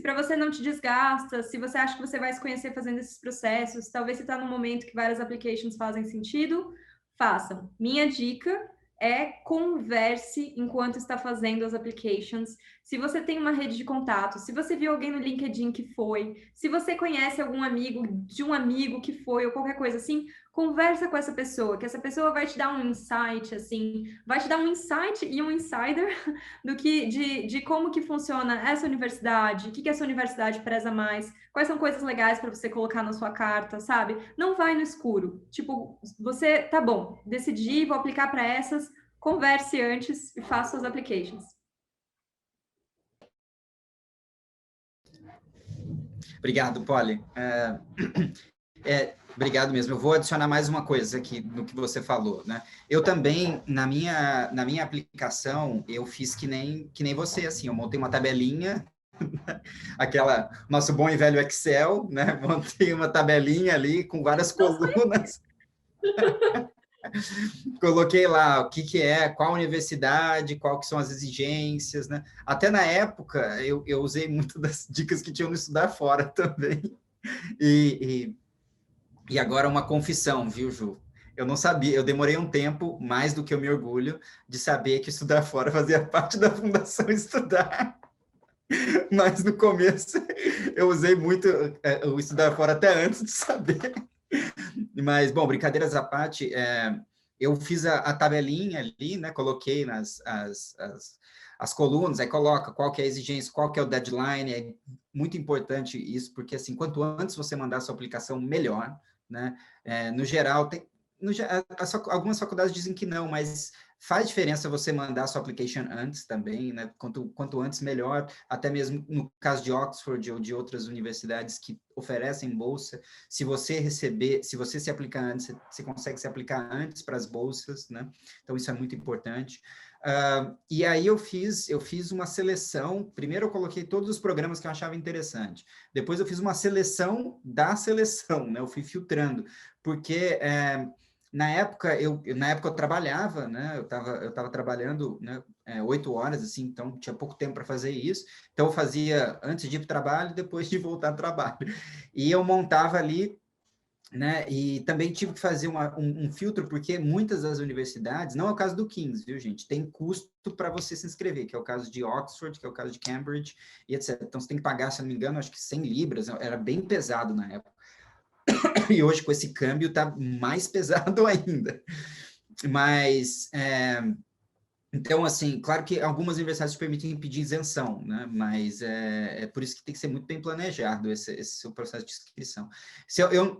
para você não te desgasta, se você acha que você vai se conhecer fazendo esses processos, talvez você está num momento que várias applications fazem sentido, façam. Minha dica é converse enquanto está fazendo as applications. Se você tem uma rede de contatos, se você viu alguém no LinkedIn que foi, se você conhece algum amigo de um amigo que foi, ou qualquer coisa assim, conversa com essa pessoa, que essa pessoa vai te dar um insight, assim, vai te dar um insight e um insider do que, de como que funciona essa universidade, o que essa universidade preza mais, quais são coisas legais para você colocar na sua carta, sabe? Não vai no escuro. Tipo, você, tá bom, decidi, vou aplicar para essas, converse antes e faça suas applications. Obrigado, Polly. Obrigado mesmo. Eu vou adicionar mais uma coisa aqui no que você falou, né? Eu também, na minha aplicação, eu fiz que nem você, assim, eu montei uma tabelinha, aquela, nosso bom e velho Excel, né? Montei uma tabelinha ali com várias colunas. Coloquei lá o que é, qual universidade, qual que são as exigências, né? Até na época, eu usei muito das dicas que tinham no Estudar Fora também. E agora uma confissão, viu, Ju? Eu não sabia, eu demorei um tempo, mais do que eu me orgulho, de saber que Estudar Fora fazia parte da Fundação Estudar. Mas no começo eu usei muito o Estudar Fora até antes de saber. Mas, bom, brincadeiras à parte, eu fiz a tabelinha ali, né? Coloquei as colunas, aí coloca qual que é a exigência, qual que é o deadline, é muito importante isso, porque assim, quanto antes você mandar a sua aplicação, melhor, né? No geral, algumas faculdades dizem que não, mas faz diferença você mandar a sua application antes também, né? Quanto antes, melhor, até mesmo no caso de Oxford ou de outras universidades que oferecem bolsa, se você se aplicar antes, você consegue se aplicar antes para as bolsas, né? Então, isso é muito importante. E aí eu fiz uma seleção, primeiro eu coloquei todos os programas que eu achava interessante, depois eu fiz uma seleção da seleção, né? Eu fui filtrando, porque na época eu trabalhava, né? Eu estava trabalhando, né? 8 horas, assim, então tinha pouco tempo para fazer isso. Então eu fazia antes de ir para o trabalho, depois de voltar ao trabalho. E eu montava ali, né? E também tive que fazer um filtro, porque muitas das universidades, não é o caso do King's, viu, gente? Tem custo para você se inscrever, que é o caso de Oxford, que é o caso de Cambridge, e etc. Então você tem que pagar, se não me engano, acho que 100 libras, era bem pesado na época. E hoje, com esse câmbio, está mais pesado ainda. Mas, então, assim, claro que algumas universidades permitem pedir isenção, né? Mas é por isso que tem que ser muito bem planejado esse seu processo de inscrição.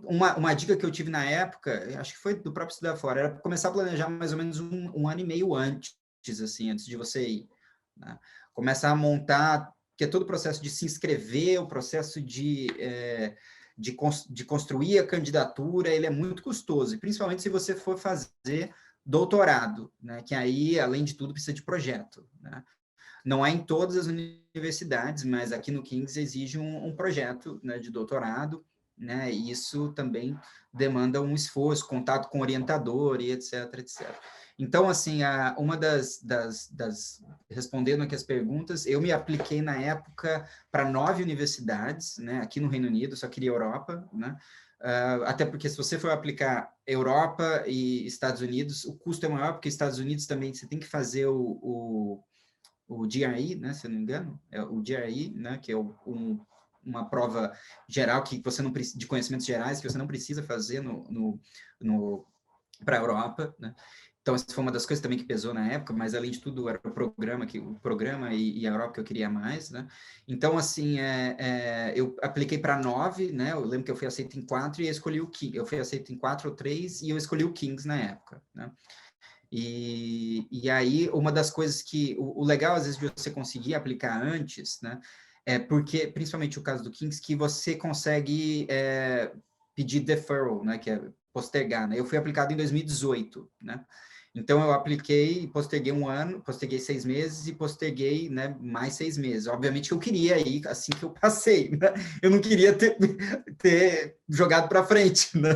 Uma dica que eu tive na época, acho que foi do próprio Estudar Fora, era começar a planejar mais ou menos um ano e meio antes, assim, antes de você ir, né? Começar a montar, que é todo o processo de se inscrever, o processo de construir a candidatura, ele é muito custoso, e principalmente se você for fazer doutorado, né, que aí, além de tudo, precisa de projeto, né? Não é em todas as universidades, mas aqui no King's exige um projeto, né, de doutorado, né, e isso também demanda um esforço, contato com orientador e etc, etc. Então, assim, uma respondendo aqui as perguntas, eu me apliquei na época para 9 universidades, né, aqui no Reino Unido, só queria Europa, né, até porque se você for aplicar Europa e Estados Unidos, o custo é maior, porque Estados Unidos também você tem que fazer o GRE, né, se eu não me engano, o GRE, né, que é uma prova geral que você não precisa, de conhecimentos gerais, que você não precisa fazer para a Europa, né? Então, essa foi uma das coisas também que pesou na época, mas, além de tudo, era o programa e a Europa que eu queria mais, né? Então, assim, eu apliquei para 9, né? Eu lembro que eu fui aceito em 4 e eu escolhi o King's. Eu fui aceito em 4 ou 3 e eu escolhi o King's na época, né? E aí, uma das coisas que... O legal, às vezes, de você conseguir aplicar antes, né? É porque, principalmente o caso do King's, que você consegue pedir deferral, né? Que é postergar, né? Eu fui aplicado em 2018, né? Então, eu apliquei, posterguei 1 ano, posterguei 6 meses e posterguei, né, mais 6 meses. Obviamente, eu queria ir assim que eu passei, né? Eu não queria ter jogado para frente, né?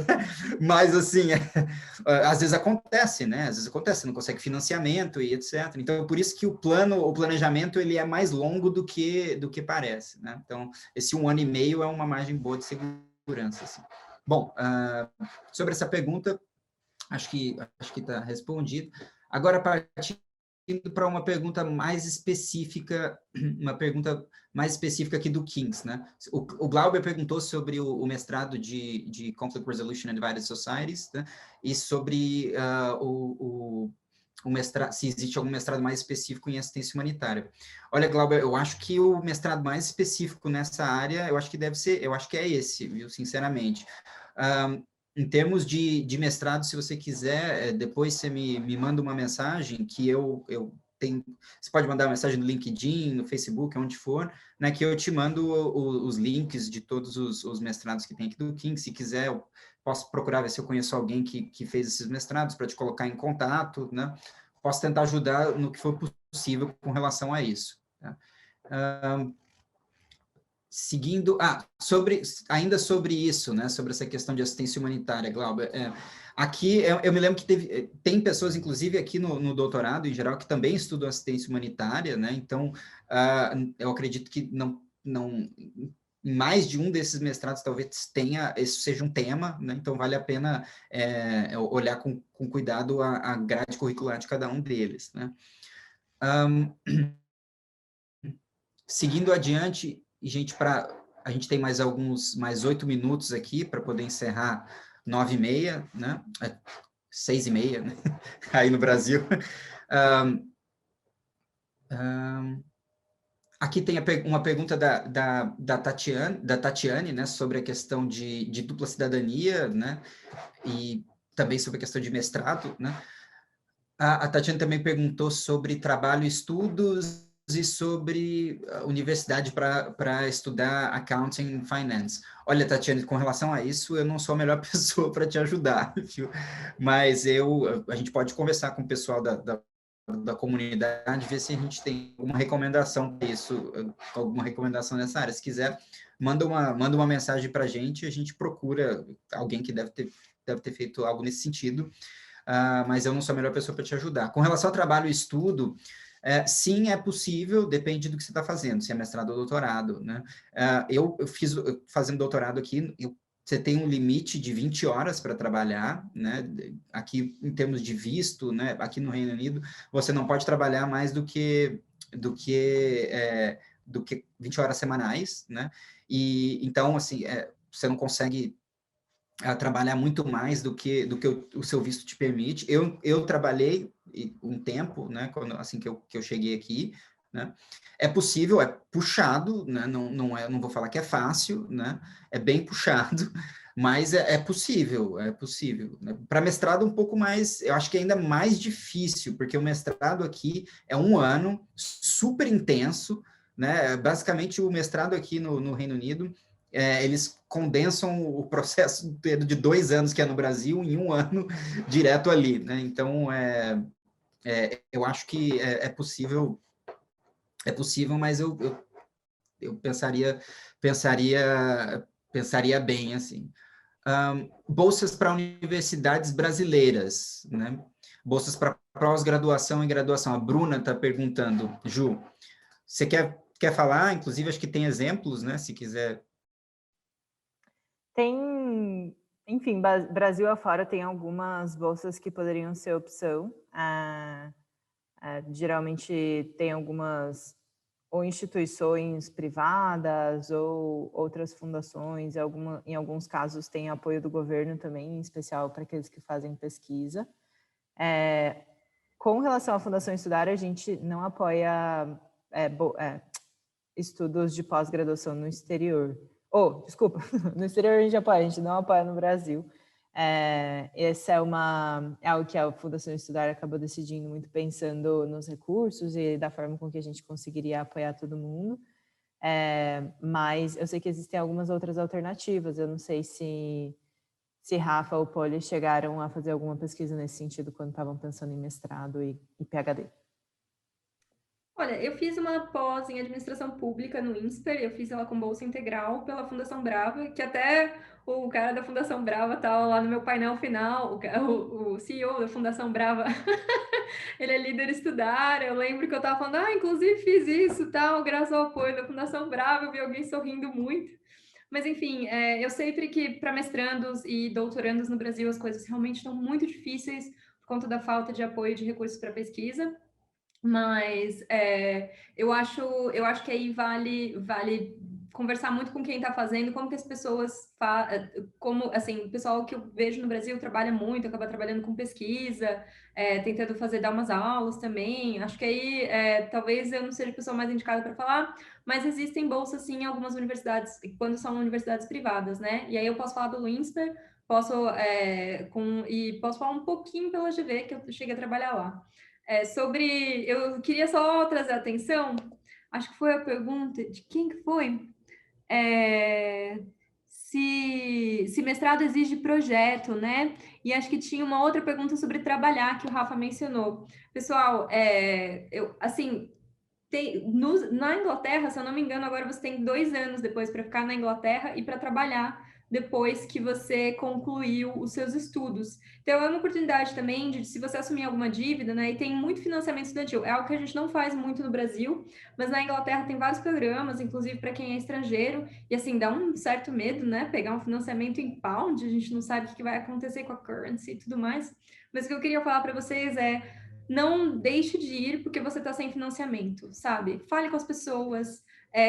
Mas, assim, às vezes acontece, né? Às vezes acontece, você não consegue financiamento e etc. Então, por isso que o planejamento, ele é mais longo do que parece, né? Então, esse 1 ano e meio é uma margem boa de segurança, assim. Bom, sobre essa pergunta, acho que está respondido. Agora, partindo para uma pergunta mais específica, aqui do King's, né? O Glauber perguntou sobre o mestrado de Conflict Resolution and Divided Societies, né? E sobre o mestrado, se existe algum mestrado mais específico em assistência humanitária. Olha, Glauber, eu acho que o mestrado mais específico nessa área, eu acho que é esse, viu, sinceramente. Em termos de mestrado, se você quiser, depois você me manda uma mensagem que eu tenho, você pode mandar uma mensagem no LinkedIn, no Facebook, onde for, né, que eu te mando os links de todos os mestrados que tem aqui do King. Se quiser, eu posso procurar ver se eu conheço alguém que fez esses mestrados para te colocar em contato, né? Posso tentar ajudar no que for possível com relação a isso. Tá? Seguindo, ainda sobre isso, né, sobre essa questão de assistência humanitária, Glauber, aqui eu me lembro que tem pessoas, inclusive aqui no doutorado, em geral, que também estudam assistência humanitária, né, então eu acredito que não, em mais de um desses mestrados talvez isso seja um tema, né, então vale a pena olhar com cuidado a grade curricular de cada um deles, né. Seguindo adiante, e a gente tem mais 8 minutos aqui para poder encerrar 9h30, né? 6h30, né? Aí no Brasil. Aqui tem uma pergunta da Tatiane, né, sobre a questão de dupla cidadania, né, e também sobre a questão de mestrado, né. A Tatiane também perguntou sobre trabalho e estudos e sobre universidade para estudar Accounting and Finance. Olha, Tatiane, com relação a isso, eu não sou a melhor pessoa para te ajudar, viu? Mas a gente pode conversar com o pessoal da comunidade, ver se a gente tem alguma recomendação disso, alguma recomendação nessa área. Se quiser, manda uma mensagem para a gente procura alguém que deve ter feito algo nesse sentido. Mas eu não sou a melhor pessoa para te ajudar. Com relação ao trabalho e estudo, sim, é possível, depende do que você está fazendo, se é mestrado ou doutorado, né? Eu fiz, fazendo doutorado aqui, você tem um limite de 20 horas para trabalhar, né? Aqui, em termos de visto, né? Aqui no Reino Unido, você não pode trabalhar mais do que 20 horas semanais, né? E, então, assim, você não consegue trabalhar muito mais do que o seu visto te permite. Eu trabalhei um tempo, né, assim que eu cheguei aqui, né, é possível, é puxado, né, não vou falar que é fácil, né, é bem puxado, mas é possível, né? Para mestrado um pouco mais, eu acho que é ainda mais difícil, porque o mestrado aqui é 1 ano, super intenso, né, basicamente o mestrado aqui no Reino Unido, eles condensam o processo inteiro de 2 anos que é no Brasil em 1 ano direto ali, né? Então, eu acho que é possível, mas eu pensaria bem, assim. Bolsas para universidades brasileiras, né? Bolsas para pós-graduação e graduação. A Bruna está perguntando, Ju, você quer falar? Inclusive, acho que tem exemplos, né? Se quiser. Tem, enfim, Brasil afora tem algumas bolsas que poderiam ser opção. Geralmente tem algumas ou instituições privadas ou outras fundações, em alguns casos tem apoio do governo também, em especial para aqueles que fazem pesquisa. Com relação à Fundação Estudar, a gente não apoia estudos de pós-graduação no exterior. Desculpa, no exterior a gente apoia, a gente não apoia no Brasil. Esse é algo que a Fundação Estudar acabou decidindo muito pensando nos recursos e da forma com que a gente conseguiria apoiar todo mundo. Mas eu sei que existem algumas outras alternativas. Eu não sei se se Rafa ou Poli chegaram a fazer alguma pesquisa nesse sentido quando estavam pensando em mestrado e PhD. Olha, eu fiz uma pós em administração pública no INSPER, eu fiz ela com bolsa integral pela Fundação Brava, que até o cara da Fundação Brava estava lá no meu painel final, o CEO da Fundação Brava, ele é líder estudar, eu lembro que eu estava falando, inclusive fiz isso, tal, graças ao apoio da Fundação Brava, eu vi alguém sorrindo muito. Mas, enfim, eu sei que para mestrandos e doutorandos no Brasil as coisas realmente estão muito difíceis por conta da falta de apoio de recursos para pesquisa. Mas eu acho que aí vale conversar muito com quem está fazendo, como que as pessoas como assim, o pessoal que eu vejo no Brasil trabalha muito, acaba trabalhando com pesquisa, tentando dar umas aulas também. Acho que aí talvez eu não seja a pessoa mais indicada para falar, mas existem bolsas sim em algumas universidades, quando são universidades privadas, né? E aí eu posso falar do INSPER, posso falar um pouquinho pela GV, que eu cheguei a trabalhar lá. Eu queria só trazer a atenção, acho que foi a pergunta de quem que foi? Se mestrado exige projeto, né? E acho que tinha uma outra pergunta sobre trabalhar, que o Rafa mencionou. Pessoal, na Inglaterra, se eu não me engano, agora você tem 2 anos depois para ficar na Inglaterra e para trabalhar depois que você concluiu os seus estudos. Então, é uma oportunidade também de, se você assumir alguma dívida, né, e tem muito financiamento estudantil, é algo que a gente não faz muito no Brasil, mas na Inglaterra tem vários programas, inclusive para quem é estrangeiro, e assim, dá um certo medo, né, pegar um financiamento em pound, a gente não sabe o que vai acontecer com a currency e tudo mais, mas o que eu queria falar para vocês não deixe de ir porque você está sem financiamento, sabe? Fale com as pessoas,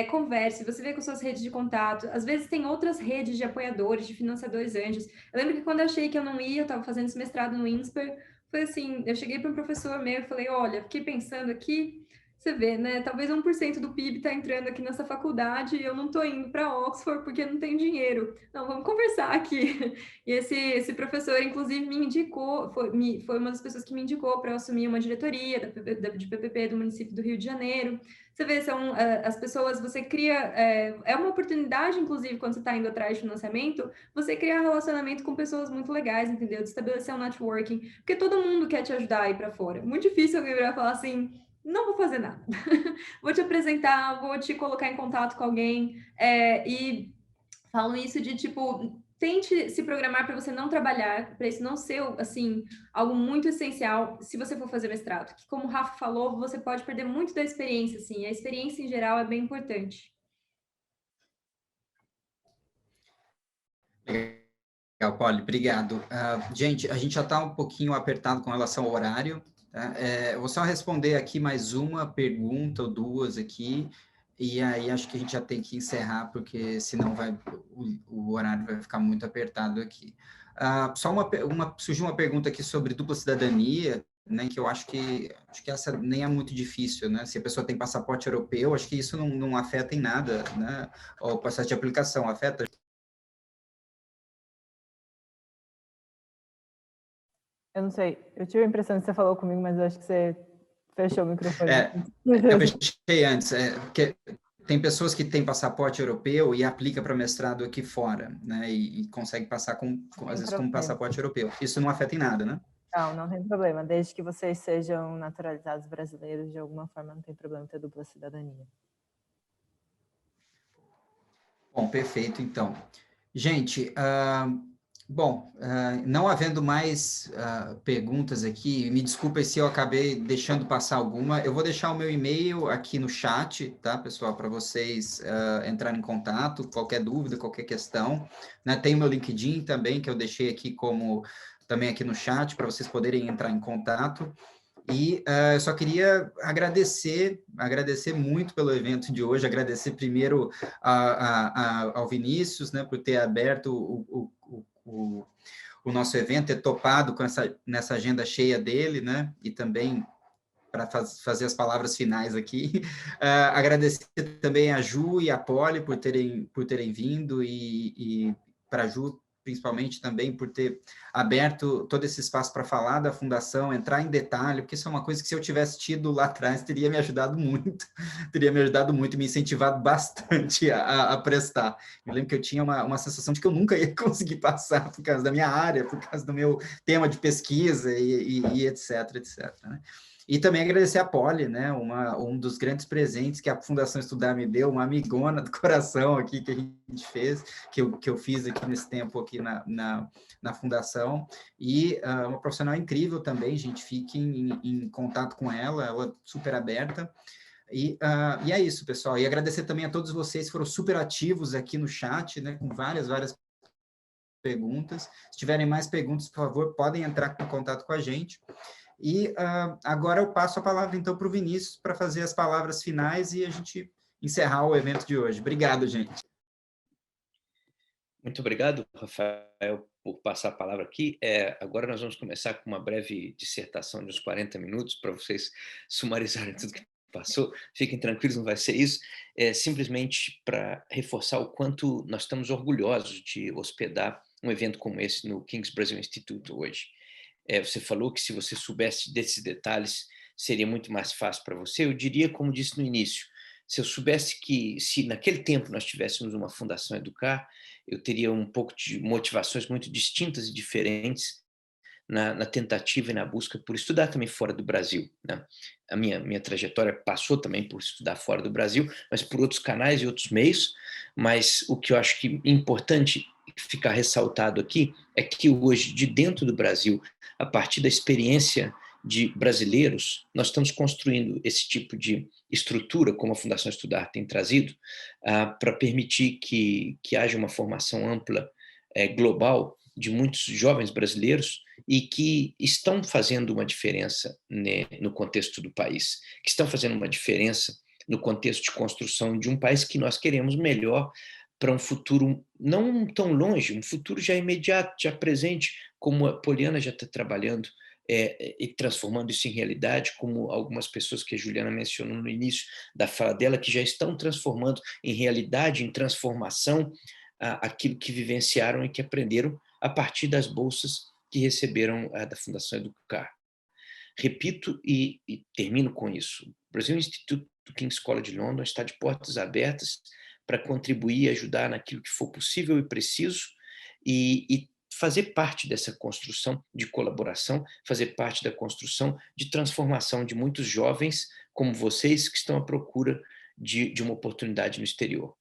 converse, você vê com suas redes de contato. Às vezes tem outras redes de apoiadores, de financiadores anjos. Eu lembro que quando eu achei que eu não ia, eu estava fazendo esse mestrado no INSPER, foi assim, eu cheguei para um professor meu e falei, olha, fiquei pensando aqui, você vê, né? Talvez 1% do PIB está entrando aqui nessa faculdade e eu não estou indo para Oxford porque não tenho dinheiro. Não, vamos conversar aqui. E esse professor, inclusive, me indicou, foi uma das pessoas que me indicou para eu assumir uma diretoria de PPP do município do Rio de Janeiro. Você vê, são as pessoas, você cria, é uma oportunidade, inclusive, quando você está indo atrás de financiamento, você criar relacionamento com pessoas muito legais, entendeu? De estabelecer um networking, porque todo mundo quer te ajudar a ir para fora. Muito difícil alguém virar e falar assim, não vou fazer nada. Vou te apresentar, vou te colocar em contato com alguém, e falo isso de, tipo, tente se programar para você não trabalhar, para isso não ser, assim, algo muito essencial se você for fazer mestrado. Que, como o Rafa falou, você pode perder muito da experiência, assim. A experiência, em geral, é bem importante. Legal, Poli, obrigado. Gente, a gente já está um pouquinho apertado com relação ao horário. Tá? Eu vou só responder aqui mais uma pergunta ou duas aqui, e aí acho que a gente já tem que encerrar, porque senão o horário vai ficar muito apertado aqui. Surgiu uma pergunta aqui sobre dupla cidadania, né, que eu acho que essa nem é muito difícil, né? Se a pessoa tem passaporte europeu, acho que isso não afeta em nada, né? O processo de aplicação afeta. Eu não sei, eu tive a impressão que você falou comigo, mas eu acho que você fechou o microfone. Eu fechei antes, porque tem pessoas que têm passaporte europeu e aplica para mestrado aqui fora, né, e consegue passar às vezes como passaporte europeu. Isso não afeta em nada, né? Não tem problema, desde que vocês sejam naturalizados brasileiros, de alguma forma não tem problema ter dupla cidadania. Bom, perfeito, então. Gente, não havendo mais perguntas aqui, me desculpe se eu acabei deixando passar alguma, eu vou deixar o meu e-mail aqui no chat, tá, pessoal, para vocês entrarem em contato, qualquer dúvida, qualquer questão, né, tem o meu LinkedIn também, que eu deixei aqui também aqui no chat, para vocês poderem entrar em contato. E eu só queria agradecer muito pelo evento de hoje, agradecer primeiro ao Vinícius, né, por ter aberto o nosso evento, ter topado nessa agenda cheia dele, né, e também para fazer as palavras finais aqui. Agradecer também a Ju e a Poli por terem vindo, e para a Ju, principalmente também por ter aberto todo esse espaço para falar da fundação, entrar em detalhe, porque isso é uma coisa que se eu tivesse tido lá atrás, teria me ajudado muito e me incentivado bastante a prestar. Eu lembro que eu tinha uma sensação de que eu nunca ia conseguir passar por causa da minha área, por causa do meu tema de pesquisa e etc, etc, né? E também agradecer a Poli, né? Um dos grandes presentes que a Fundação Estudar me deu, uma amigona do coração aqui que a gente fez, que eu fiz aqui nesse tempo aqui na Fundação, e uma profissional incrível também, gente, fique em contato com ela é super aberta. E é isso, pessoal. E agradecer também a todos vocês que foram super ativos aqui no chat, né? Com várias perguntas. Se tiverem mais perguntas, por favor, podem entrar em contato com a gente. E agora eu passo a palavra, então, para o Vinícius, para fazer as palavras finais e a gente encerrar o evento de hoje. Obrigado, gente. Muito obrigado, Rafael, por passar a palavra aqui. Agora nós vamos começar com uma breve dissertação de uns 40 minutos, para vocês sumarizarem tudo que passou. Fiquem tranquilos, não vai ser isso. É simplesmente para reforçar o quanto nós estamos orgulhosos de hospedar um evento como esse no King's Brasil Institute hoje. Você falou que se você soubesse desses detalhes, seria muito mais fácil para você. Eu diria, como disse no início, se eu soubesse que, se naquele tempo nós tivéssemos uma Fundação Educar, eu teria um pouco de motivações muito distintas e diferentes na tentativa e na busca por estudar também fora do Brasil, né? A minha trajetória passou também por estudar fora do Brasil, mas por outros canais e outros meios. Mas o que eu acho que é importante ficar ressaltado aqui é que hoje, de dentro do Brasil, a partir da experiência de brasileiros, nós estamos construindo esse tipo de estrutura, como a Fundação Estudar tem trazido, para permitir que haja uma formação ampla, global, de muitos jovens brasileiros e que estão fazendo uma diferença, né, no contexto do país, que estão fazendo uma diferença no contexto de construção de um país que nós queremos melhor para um futuro não tão longe, um futuro já imediato, já presente, como a Poliana já está trabalhando e transformando isso em realidade, como algumas pessoas que a Juliana mencionou no início da fala dela, que já estão transformando em realidade, em transformação, aquilo que vivenciaram e que aprenderam a partir das bolsas que receberam da Fundação Educar. Repito e termino com isso. O Brasil Institute do King's College London está de portas abertas para contribuir e ajudar naquilo que for possível e preciso e fazer parte dessa construção de colaboração, fazer parte da construção de transformação de muitos jovens como vocês que estão à procura de uma oportunidade no exterior.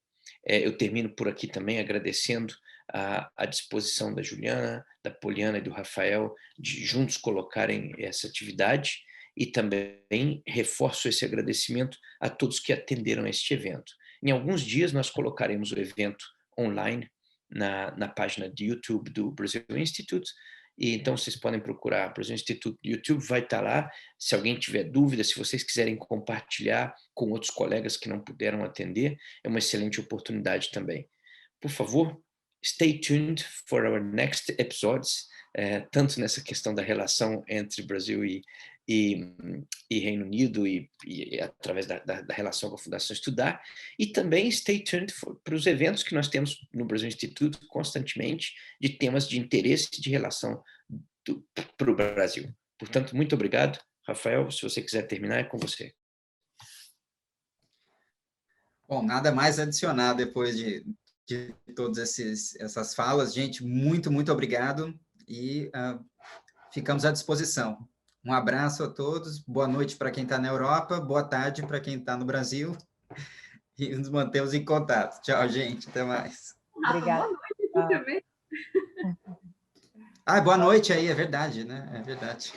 Eu termino por aqui também agradecendo a disposição da Juliana, da Poliana e do Rafael de juntos colocarem essa atividade e também reforço esse agradecimento a todos que atenderam a este evento. Em alguns dias nós colocaremos o evento online na página de YouTube do Brasil Institute, e então vocês podem procurar Brasil Institute no YouTube, vai estar lá. Se alguém tiver dúvida, se vocês quiserem compartilhar com outros colegas que não puderam atender, é uma excelente oportunidade também. Por favor, stay tuned for our next episodes, tanto nessa questão da relação entre Brasil e Reino Unido e através da relação com a Fundação Estudar, e também stay tuned para os eventos que nós temos no Brasil Instituto constantemente de temas de interesse de relação para o Brasil. Portanto, muito obrigado. Rafael, se você quiser terminar, é com você. Bom, nada mais a adicionar depois de todas essas falas. Gente, muito, muito obrigado e ficamos à disposição. Um abraço a todos, boa noite para quem está na Europa, boa tarde para quem está no Brasil e nos mantemos em contato. Tchau, gente, até mais. Obrigada. Boa noite aqui também. Boa noite aí, é verdade, né? É verdade.